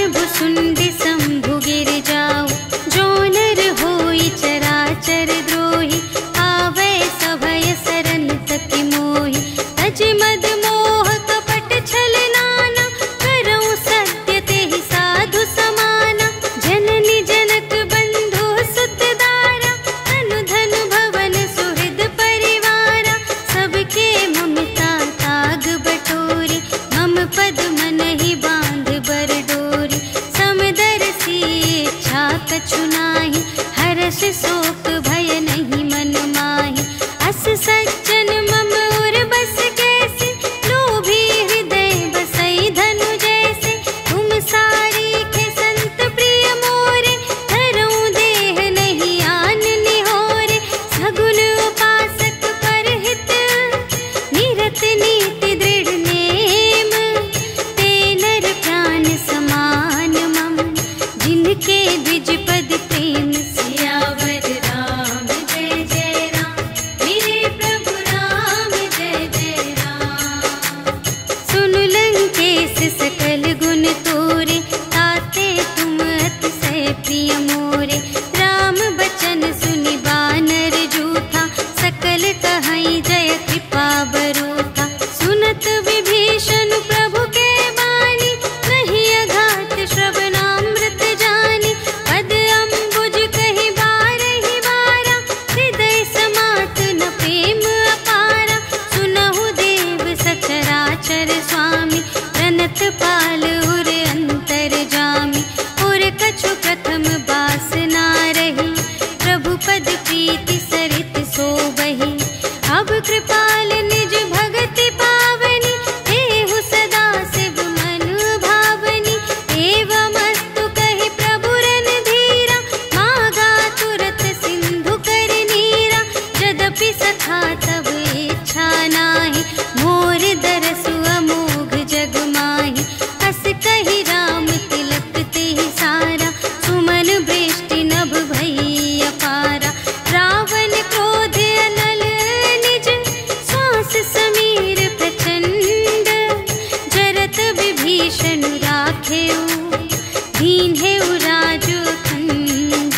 Speaker 1: दीन है राजू खंड।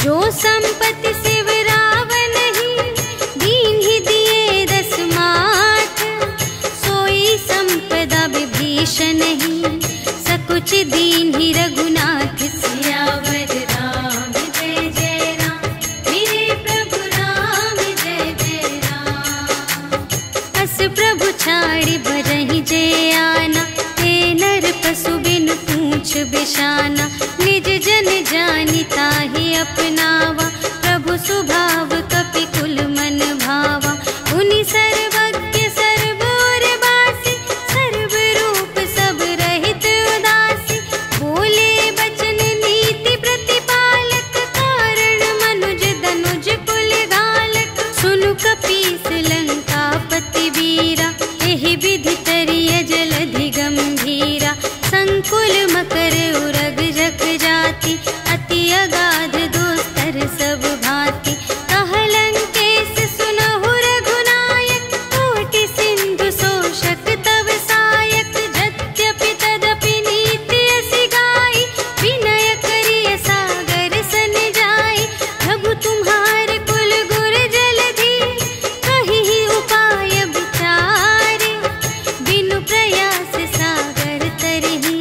Speaker 1: जो संपत्ति शिव रावण ही दीन ही दिए 10 माथ। सोई संपदा विभीषण ही सकुच दीन ही रघुनाथ। सियावर राम जय जय राम, मेरे प्रभु राम जय जय राम। अस प्रभु छाड़ी भरहि जय आना, ते नर पशु बिनु पूछ बिशाना। निज जन जानि ताहि अपनावा, प्रभु स्वभाव कपि कुल मन भावा। उनि सर्वज्ञ सर्व और वासी, सर्व रूप सब रहित उदासी। बोले बचन नीति प्रतिपालक, कारण मनुज धनुज कुल घालक। सुनु कपीस लंकापति वीरा, एहि विधि तरिय जलधि गंभीरा। संकुल मकर उरग जख जाति, अति अगाध दोस्तर सब भांति। कहलंकेश सुनहु रघुनायक, कोटि सिंधु शोषक तव सायक। यद्यपि तदपि नीति असि गाई, विनय करिय सागर सन जाई। प्रभु तुम्हार कुल गुर जलधि, कहिहि उपाय विचारे। बिनु प्रयास सागर तरहि,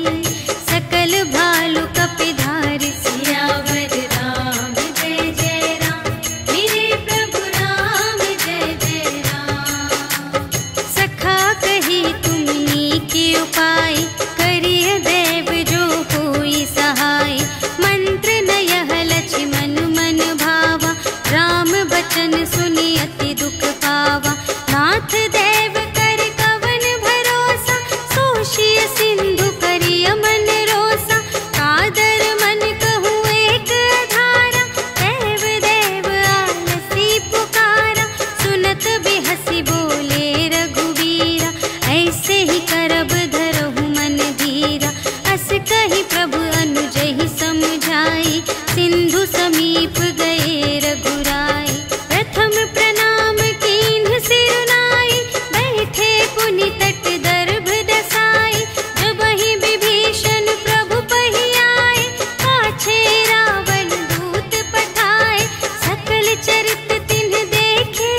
Speaker 1: सकल भालु कपिधारि। सियावर राम जय जय राम, मेरे प्रभु राम जय जय राम। सखा कही तुमनी के उपाय, करिय देव जो कोई सहाय। मंत्र न यह लक्ष्मण मन भावा, राम बचन सुनि अति दुख पावा। नाथ देव कर कवन भरोसा, सोषिय सिंधु करिय मन रोसा। कादर मन कहूँ एक धारा, देव देव आलसी पुकारा। सुनत बिहसी बोले रघुवीरा, ऐसे ही करब धरहु मन धीरा। अस कही प्रभु अनुजहि समझाई, सिंधु समीप गए रघुराई। प्रथम प्रणाम कीन्ह सिरुनाई, बैठे पुनि तट दर्भ दसाई। जबहि विभीषण प्रभु पहि आए, पाछे रावण दूत पठाए। सकल चरित तिन्ह देखे,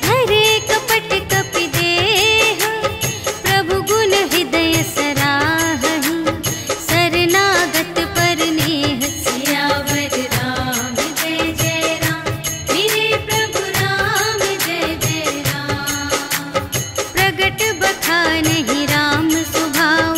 Speaker 1: धरे कपट कपि देह। प्रभु गुण हृदय सराहहि, शरणागत पर नेह। सियावर राम जय जय राम, मेरे प्रभु राम जय जय राम। प्रगट बखानहि राम सुभाऊ,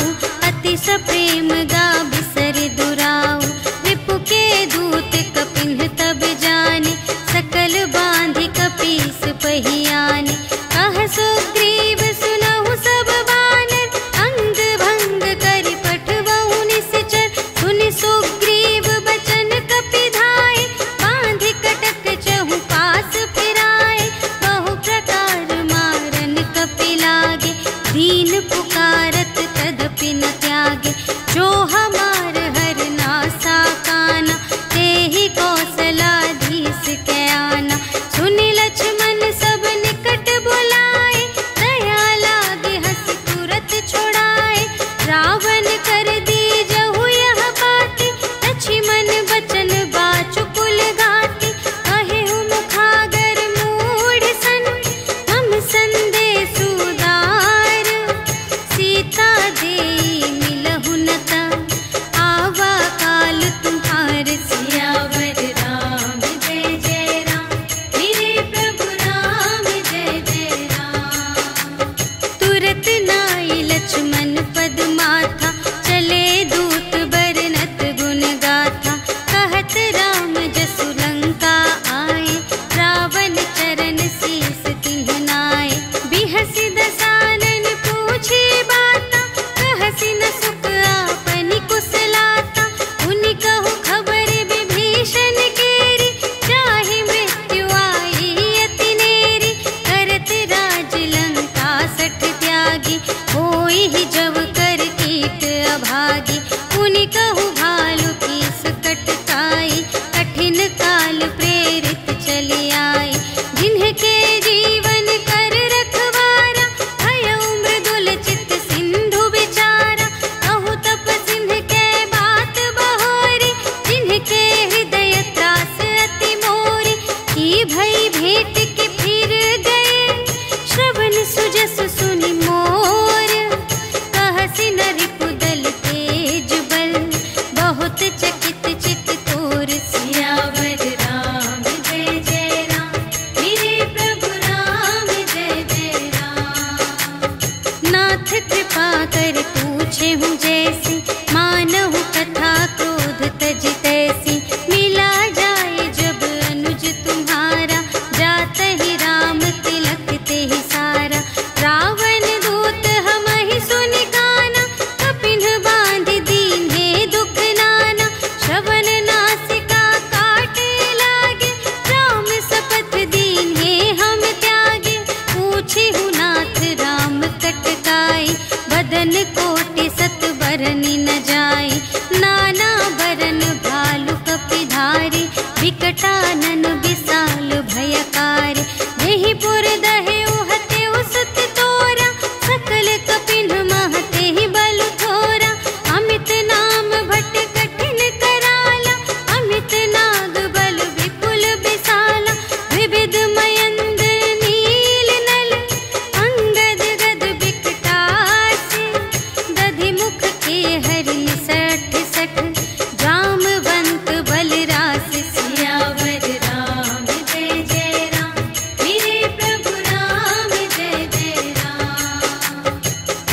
Speaker 1: अति सप्रेम गा बिसर दुराऊ। रिपु के दूत कपिन्ह तब जाने, सकल बांधि कपीस पहि आने। कह सुग्रीव सुनहु सब बानर, अंग भंग करि पठवहु निश्चर। सुनि सुग्रीव बचन कपि धाय, बांधि कटक चहु पास फिराए। बहु प्रकार मारन कपि लागे, दीन पुकारत तदपि न त्यागे। जो हमार हर नासा काना, तेहि कौशलाधीश के आना। सुनि लक्ष्मण सब निकट बुलाए, दया लागे हँसि तुरत छुड़ाए। रावण कर दीजहु यह बाती, लक्ष्मण बचन बाचु कुल घाती। कहेहु मुखागर मूढ़ सन, हम संदेश उदार। सीता देई मिलहु न ता, आवा काल तुम्हार। सियावर राम जय जय राम, मेरे प्रभु राम जय जय राम। तुरत नाई लक्ष्मण पद माथा, चले दूत बरनत गुण गाथा। कहत राम जसु लंका आए, रावण चरण शीस तिन्ह नाए। बिहसि दसानन पूछे बाता, कहसि न सुख आपनि कुशलाता। उनि कहु खबर विभीषण केरी, चाहि मृत्यु आई अति नेरी। करत राज लंका सठ त्यागी, होई ही जब कर कीट अभागी। उनि कहु भालु की सकट काई, कठिन काल प्रेरित चली आई। जिन्हके जीवन कर रखवारा, भयउ मृदुल चित सिंधु विचारा। कहु कहनी न जाई। नाना बरन भालु कपिधारी, विकटानन विशाल भयकारी। देहि पुर दहे उहते उसत तोरा, सकल कपिन महते ही बल थोरा। अमित नाम भट कठिन कराला, अमित नाग बल विपुल विशाला। विविध मयंद्र नील नल, अंगद गद विकटासी। दधि मुख के हरि सठ सठ, जामवंत बलरास। सियावर राम जय जय राम, मेरे प्रभु राम जय जय राम।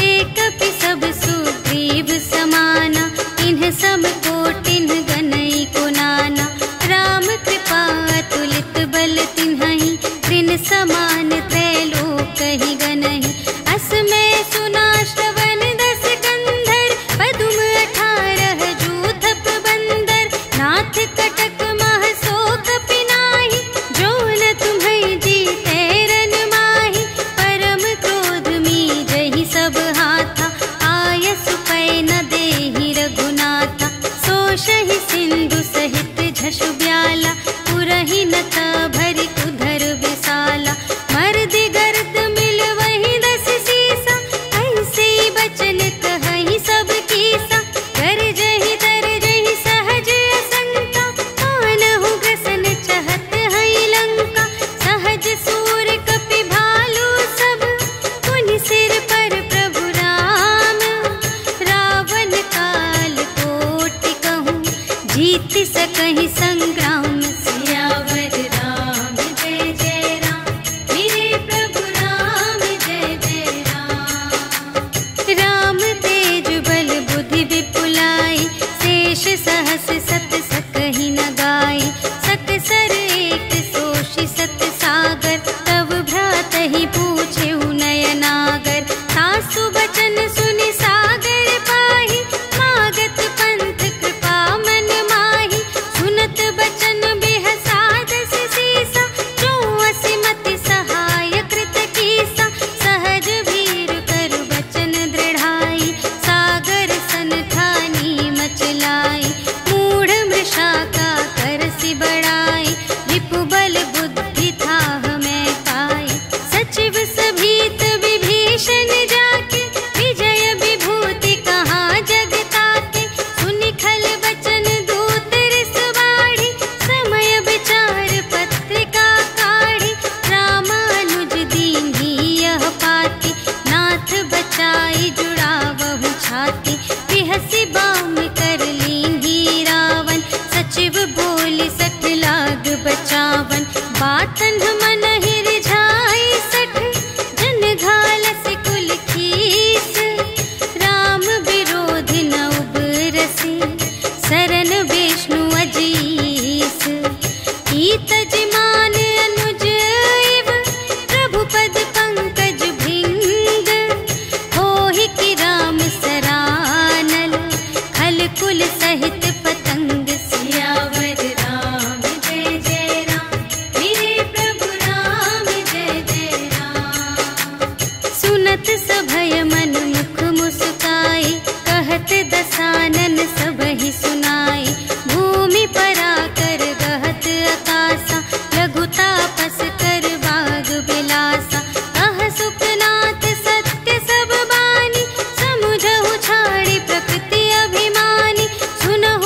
Speaker 1: एक कपि सब सुग्रीव समाना, इन्ह सम कोटिन गनई को नाना। राम कृपा अतुलित बल तिन्हहि, त्रिन समान त्रैलोकहि गनहि। अस में सुना श्रवण दस कंधर, पदुम 18 जूथप बंदर। नाथ कटक मह शोक पिनाहि, जो न तुम्है जीते रन माहि। परम क्रोध मीजहि सब हाथा, आयसु पै न देहि रघुनाथा। सोषहि सिंधु सहित झषु ब्याला, पुरहि नत भरि उधर विशाला। मर्दि गर्द मिल वही 10 सीसा, ऐसे बचन कहहि सब कीसा। गरजहि तरजहि सहज असंका, कानहु ग्रसन चहत हई लंका। सहज सूर कपि भालु सब, पुनि सिर पर प्रभु राम। रावण काल कोटि कहूँ, जीत सकहि संग्राम। सियावर राम जय जय राम, मेरे प्रभु राम जय जय राम। राम तेज बल बुद्धि विपुलाई, शेष सहस सत सकहि न गाई। सकसर एक सोषि सत सागर, तब भ्रातहि पूछेउ नयनागर। सासु बचन सुनि सागर पाहि, मागत पंथ कृपा मन माहि। सुनत बचन बिहसा 10 सीसा, जो असिमति सहाय कृत कीसा। सहज भीर करु बचन दृढ़ाई, सागर सन ठानी मचलाई। मूढ़ मृषा का करसि बड़ाई, रिपु बल बुद्धि थाह में पाई। सचिव सभीत विभीषण जाके, विजय विभूति कहाँ जग ताके। सुनि खल बचन दूत रिस बाढ़ी, समय विचार पत्रिका काढ़ी। रामानुज दीन्ही यह पाती, नाथ बचाई जुड़ावहु छाती। बिहसि बाम कर लीन्ही रावण, सचिव बोलि 60 लाग बचावन। बातन मन रिझाई 60, जन घालसि कुल खीस। राम विरोधि न उबरसि, सरन विष्णु अजीस। ईतज मान अनुज इव, प्रभु पद पंकज भृंग। होहि कि राम सरानल, खल कुल सहित पतंग। सियावर राम जय जय राम, मेरे प्रभु राम जय जय राम। सुनत सभय मन मुख मुस्काई, कहत दसानन सबहि सुनाई। भूमि पराकर गहत आकासा, लघु तापस कर बाग बिलासा। कह सुखनाथ सत्य सब बानी, समुझहु छाड़ी प्रकृति अभिमानी। सुनहु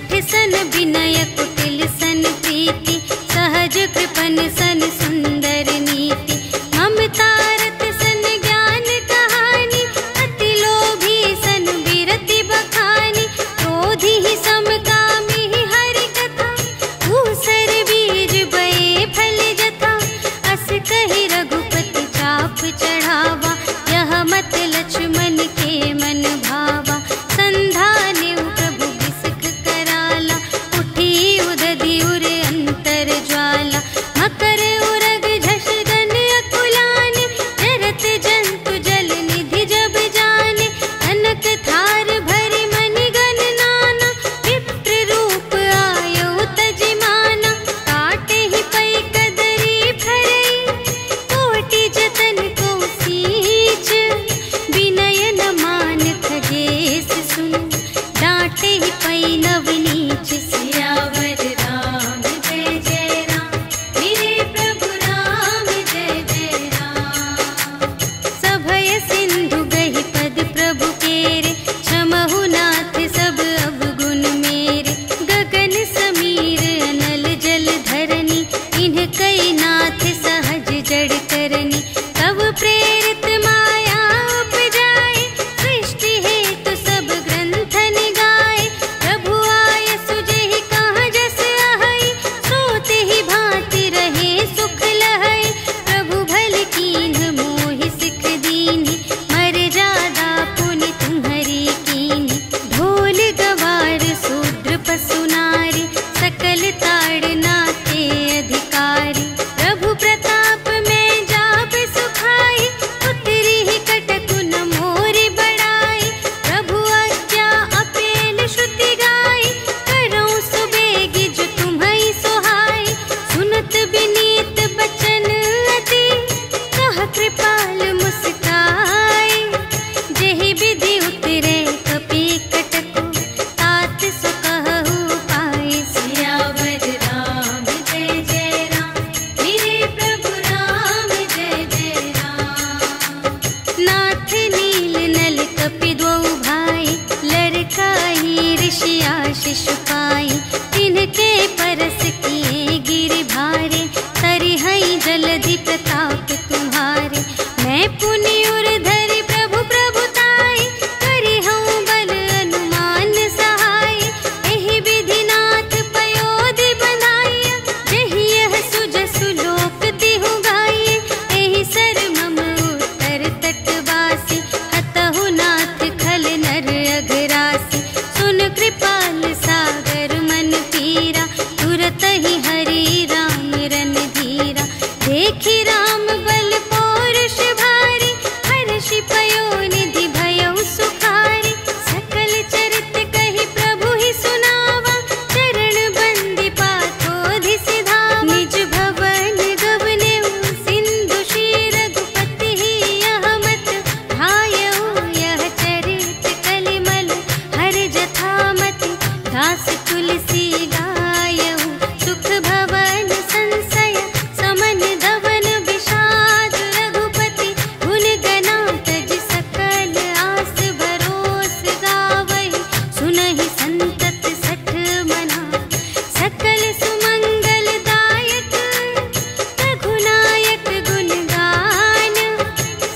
Speaker 1: शठ सन विनय कुटिल सन प्रीति, सहज कृपन सन सुंदर नीति, ममता रत सन ज्ञान कहानी, अति लोभी सन विरति बखानी, क्रोधी ही समकामी ही हरि कथा, ऊसर बीज बये फल जथा, अस कहि रघुपति चाप चढ़ावा, यह मत लक्ष्मण के मन भावा, संधाने प्रभु बिसख कराला, उठी उदधि उर अंतर ज्वाला, मकर उरग झष गन अकुलाने, जरत जंतु जल निधि जब जाने, कनक थार भरि मनि गण नाना, विप्र रूप आयो तजिमाना, काटे ही पै कदरी फरई, कोटि जतन को सींच, विनय न मान खगेश सुन, डांटे ही पै नव नीच, सियावर राम जय जय राम, मेरे प्रभु राम जय जय राम। सभय सिंधु गहि पद प्रभु केरे, क्षमहु नाथ सब अवगुण मेरे, गगन समीर अनल जल धरनी, इन्ह कई नाथ सहज जड़ करनी, तब प्रेरित माया उपजाए, सृष्टि हेतु सब ग्रंथन गाए, प्रभु आय सुजेहि कहाँ जस अहै, सोते ही भांति रहे सुख लहै, प्रभु भल कीन्ह मोहि सिख दीन्हि, मर जादा पुनि तुम्हरी कीन्हि, ढोल गवार शूद्र पशु नारी, सकल ताड़ना ते अधिकारी, प्रभु प्रताप में जाप सुखाई, उतरी ही कटकु न मोरि बड़ाई, प्रभु आज्ञा अपेल श्रुति गाई, करऊँ सुबेगी जो तुम्है सोहाई, सुनत विनीत बचन अति, कह कृपाल मुस्काई, जेहि विधि उतरे कपि कटकु, तात सो कहु पाई, सियावर राम जय जय राम, मेरे प्रभु राम जय जय राम। नाथ नील नल कपि द्वौ भाई, लरकाई ऋषि आशीष पाई, तिनके परस किए गिरि भारे, तरिहै जलधि प्रताप तुम्हारे, मैं पुनि उर धरि प्रभु प्रभुताई, करिहउँ बल अनुमान सहाय, एहि विधि नाथ पयोधि बनाय, जेहि यह सुजसु लोक तिहु गाये, एहि सर मम उत्तर तटवासी, हतहु नाथ खल नर अघरासी, सुन कृपाल सागर मन पीरा, तुरत ही हरि राम रन धीरा, देखि राम बल पौरुष भारी, हर्षि पयो निधि भयउ सुखारी, सकल चरित कहि प्रभु ही सुनावा, चरण बंदी पाथोधि सिधावा, निज भवन गवनेउ सिंधु श्री रघुपति ही, यह मत भायउ यह चरित कलिमल हर जथामति, दास तुलसी गायउ, सुख भवन संशय समन धवन विषाद, रघुपति गुण गना तज सकल आस भरोस गावहि, सुनहि संतत सठ मना, सकल सुमंगल दायक, रघुनायक गुण गान,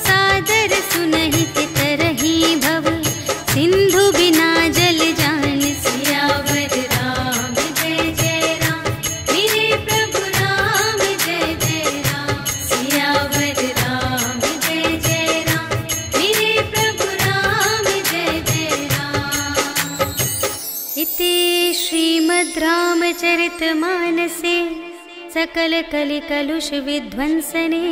Speaker 1: सादर सुनहि तितरहि भव, सिंधु बिना जल जान, सियावर राम जय जय राम, मेरे प्रभु राम जय जय राम, सियावर राम जय जय राम, मेरे प्रभु राम जय जय राम। इति श्रीमद् रामचरितमानसे सकल कलि कलुष विध्वंसने,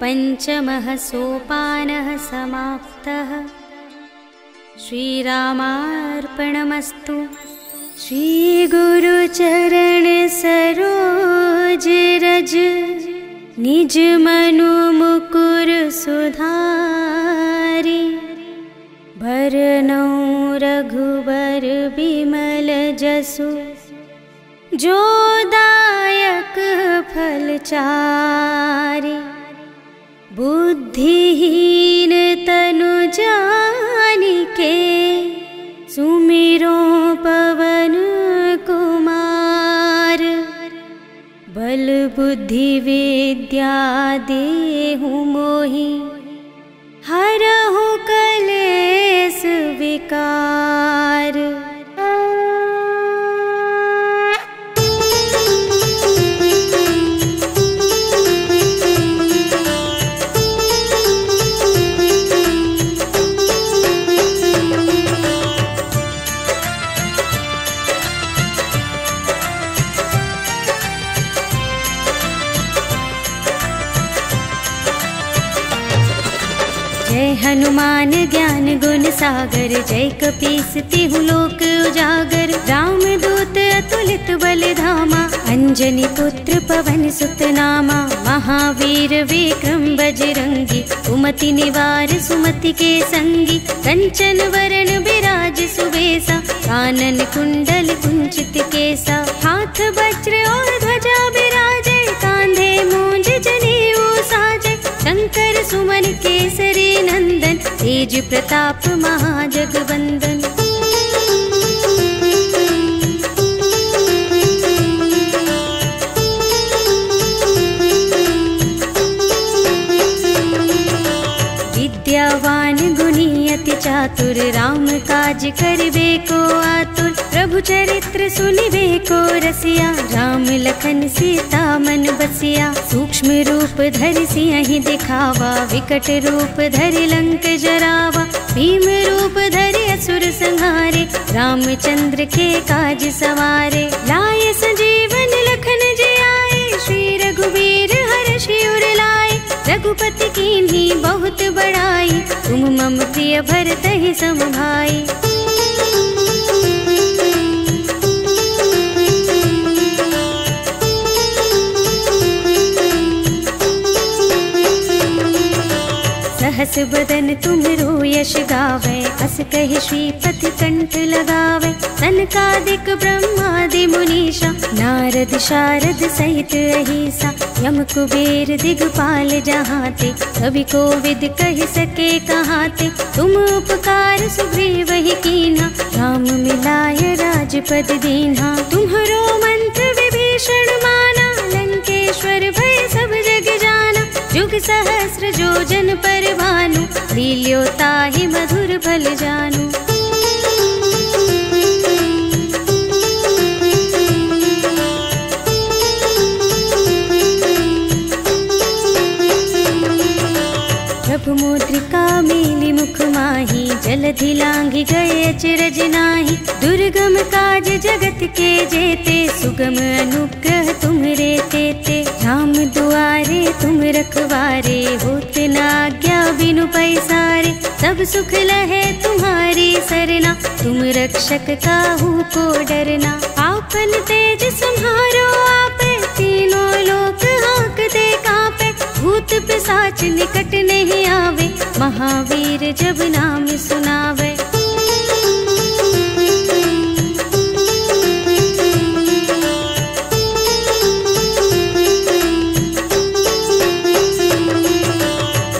Speaker 1: पंचमः सोपानः समाप्तः। श्रीरामार्पणमस्तु। श्री गुरु चरण सरोज रज, निज मनु मुकुर सुधारी, भरनउँ रघुबर बिमल जसु, जो दायक फल चारि। बुद्धिहीन तनु जानिके, सुमिरो पवन बुद्धि विद्या देहु मोहि, हरहु कलेस विकार। जय हनुमान ज्ञान गुण सागर, जय कपीस तिहु लोक उजागर। राम दूत अतुलित बल धामा, अंजनी पुत्र पवन सुत नामा। महावीर विक्रम बजरंगी, कुमति निवार सुमति के संगी। कंचन वरण बिराज सुबेसा, कानन कुंडल कुंचित केसा। हाथ वज्र और ध्वजा बिराजे, कांधे मूंज जनेऊ साजे। शंकर सुमन केसरी नंदन, तेज प्रताप महाजगवंदन। विद्यावान गुणी अति चातुर, राम काज करिबे को आतुर। प्रभु चरित्र सुनिबे को रसिया, राम लखन सीता मन बसिया। सूक्ष्म रूप धरि सियहि दिखावा, विकट रूप धरि लंक जरावा। भीम रूप धरि असुर संहारे, रामचंद्र के काज सवारे। लाए संजीवन लखन जियाए, श्री रघुवीर हर्षि उर लाए। रघुपति कीन्ही बहुत बड़ाई, तुम मम प्रिय भरतहि सम भाई। सहस बदन तुमरो यश गावे, अस कहि श्रीपति कंठ लगावे। सनकादिक ब्रह्मादि मुनीषा, नारद शारद सहित अहिसा। यम कुबेर दिगपाल जहाते, कवि कोविद कहि सके कहाते। तुम उपकार सुग्रीव ही कीन्हा, राम मिलाय राजपद दीन्हा। तुम्हरो मंत्र विभीषण माना, लंकेश्वर भय सब जग जाना। जुग सहस्र जो जन पर भानु, लील्यो ताहि मधुर फल जानू। प्रभु मुद्रिका मेलि मुख माहि, जलधि लांघि गए अचरज नाहि। दुर्गम काज जगत के जेते, सुगम अनुग्रह तुम्हरे तेते। राम दुआरे तुम रखवारे, होत न आज्ञा बिनु पैसारे। सब सुख लहे तुम्हारी सरना, तुम रक्षक काहू को डरना। आपन तेज सम्हारो आपे, तीनों लोक हांकते कांपे। भूत पिशाच निकट नहीं आवे, महावीर जब नाम सुनावे।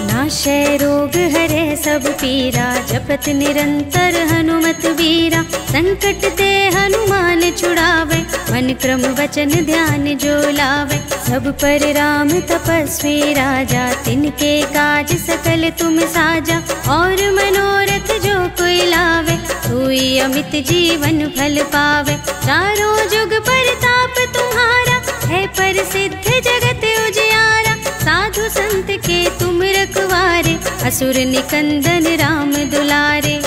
Speaker 1: नाशय रोग हरे सब पीरा, जपत निरंतर हनुमत वीरा। संकट ते हनुमान छुड़ावे, मन क्रम वचन ध्यान जो लावे। सब पर राम तपस्वी राजा, तिनके काज सकल तुम साजा। और मनोरथ जो कोई लावे, सोई अमित जीवन फल पावे। चारों जुग परताप तुम्हारा, है प्रसिद्ध जगत उजियारा। साधु संत के तुम रखवारे, असुर निकंदन राम दुलारे।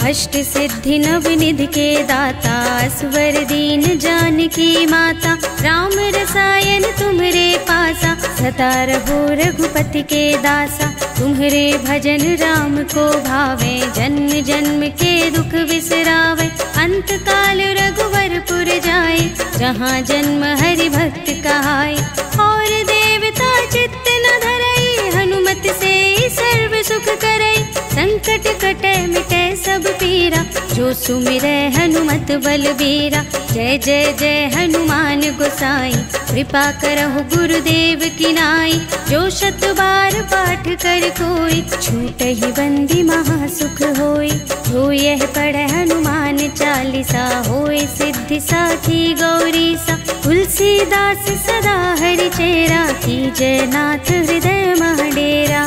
Speaker 1: अष्ट सिद्धि नव निधि के दाता, स्वर दीन जानकी माता। राम रसायन तुम्हरे पासा, सदा रहो रघुपति के दासा। तुम्हरे भजन राम को भावे, जन्म जन्म के दुख बिसरावे। अंत काल रघुवरपुर जाए, जहाँ जन्म हरि भक्त कहाए। और देवता चित्त न धरई, हनुमत से सर्व सुख करई। संकट कटे मिटे सब पीरा, जो जो सुमिरै हनुमत बलबीरा। जय जय जय हनुमान गोसाई, कृपा करहु गुरुदेव की नाई। जो 100 बार पाठ कर कोई, छूटहि बंदी महासुख होई। जो यह पढ़े हनुमान चालीसा, होय सिद्धि साखी गौरीसा। तुलसीदास सदा हरि चेरा, कीजय नाथ हृदय मह डेरा।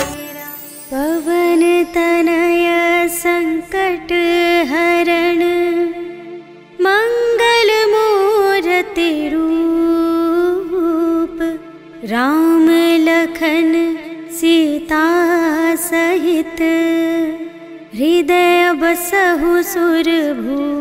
Speaker 1: पवन तनय संकट हरण, मंगल मूरति रूप। राम लखन सीता सहित, हृदय बसहु सुरभूप।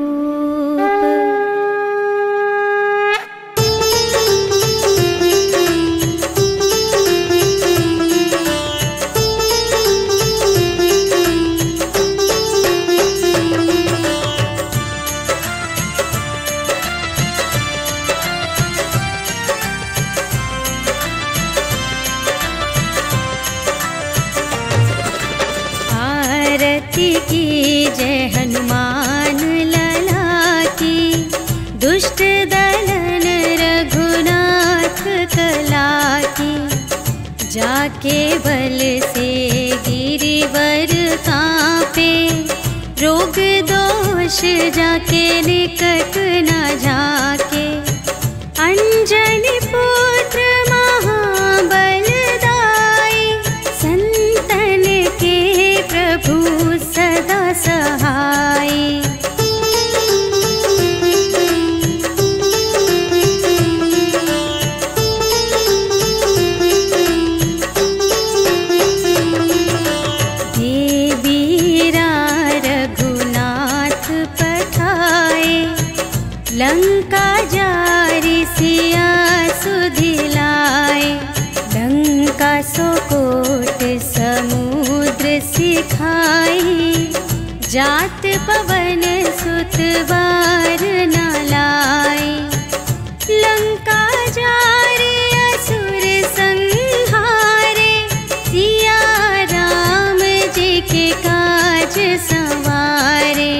Speaker 1: की जय हनुमान लला की, दुष्ट दलन रघुनाथ कला की। जाके बल से गिरिवर कांपे, रोग दोष जाके निकट न झाके। अंजनी पुत्र महाबलदाई, संतन के प्रभु सदा सहाय। देवीरा रघुनाथ पठाए, लंका जारी सिया सुधिलाए। लंका सोकोट समुद्र सिखाई, जात पवन सुत बार न लाई। लंका जारी असुर संहारे, सिया राम जी के काज संवारे।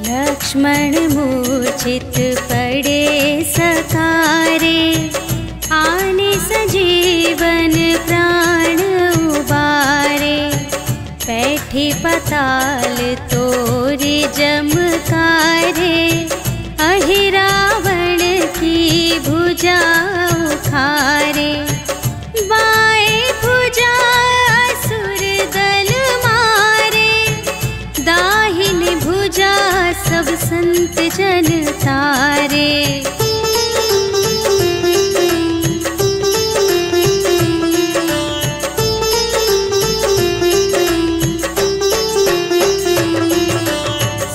Speaker 1: लक्ष्मण मूर्छित पड़े सकारे, आने सजीवन प्राण उबारे। बैठी पताल तोरी जमकारे, अहि रावण की भुजा उखारे। बाएं भुजा असुर दल मारे, दाहिनी भुजा सब संत जन तारे।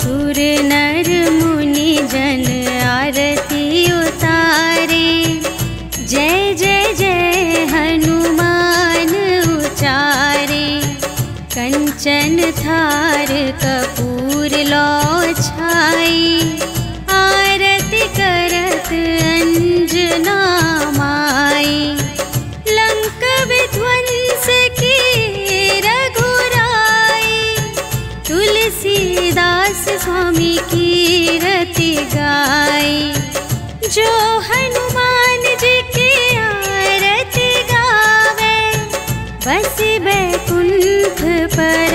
Speaker 1: सुर नर मुनि जन आरती उतारे, जय जय जय हनुमान उचारे। कंचन थार कपूर लो छाई, आरती करत अंजना माई। लंक विध्वंस की रघुराई, तुलसीदास स्वामी की रति गाई। जो हनुमान जी की आरती गावे, बस बैकुंठ पर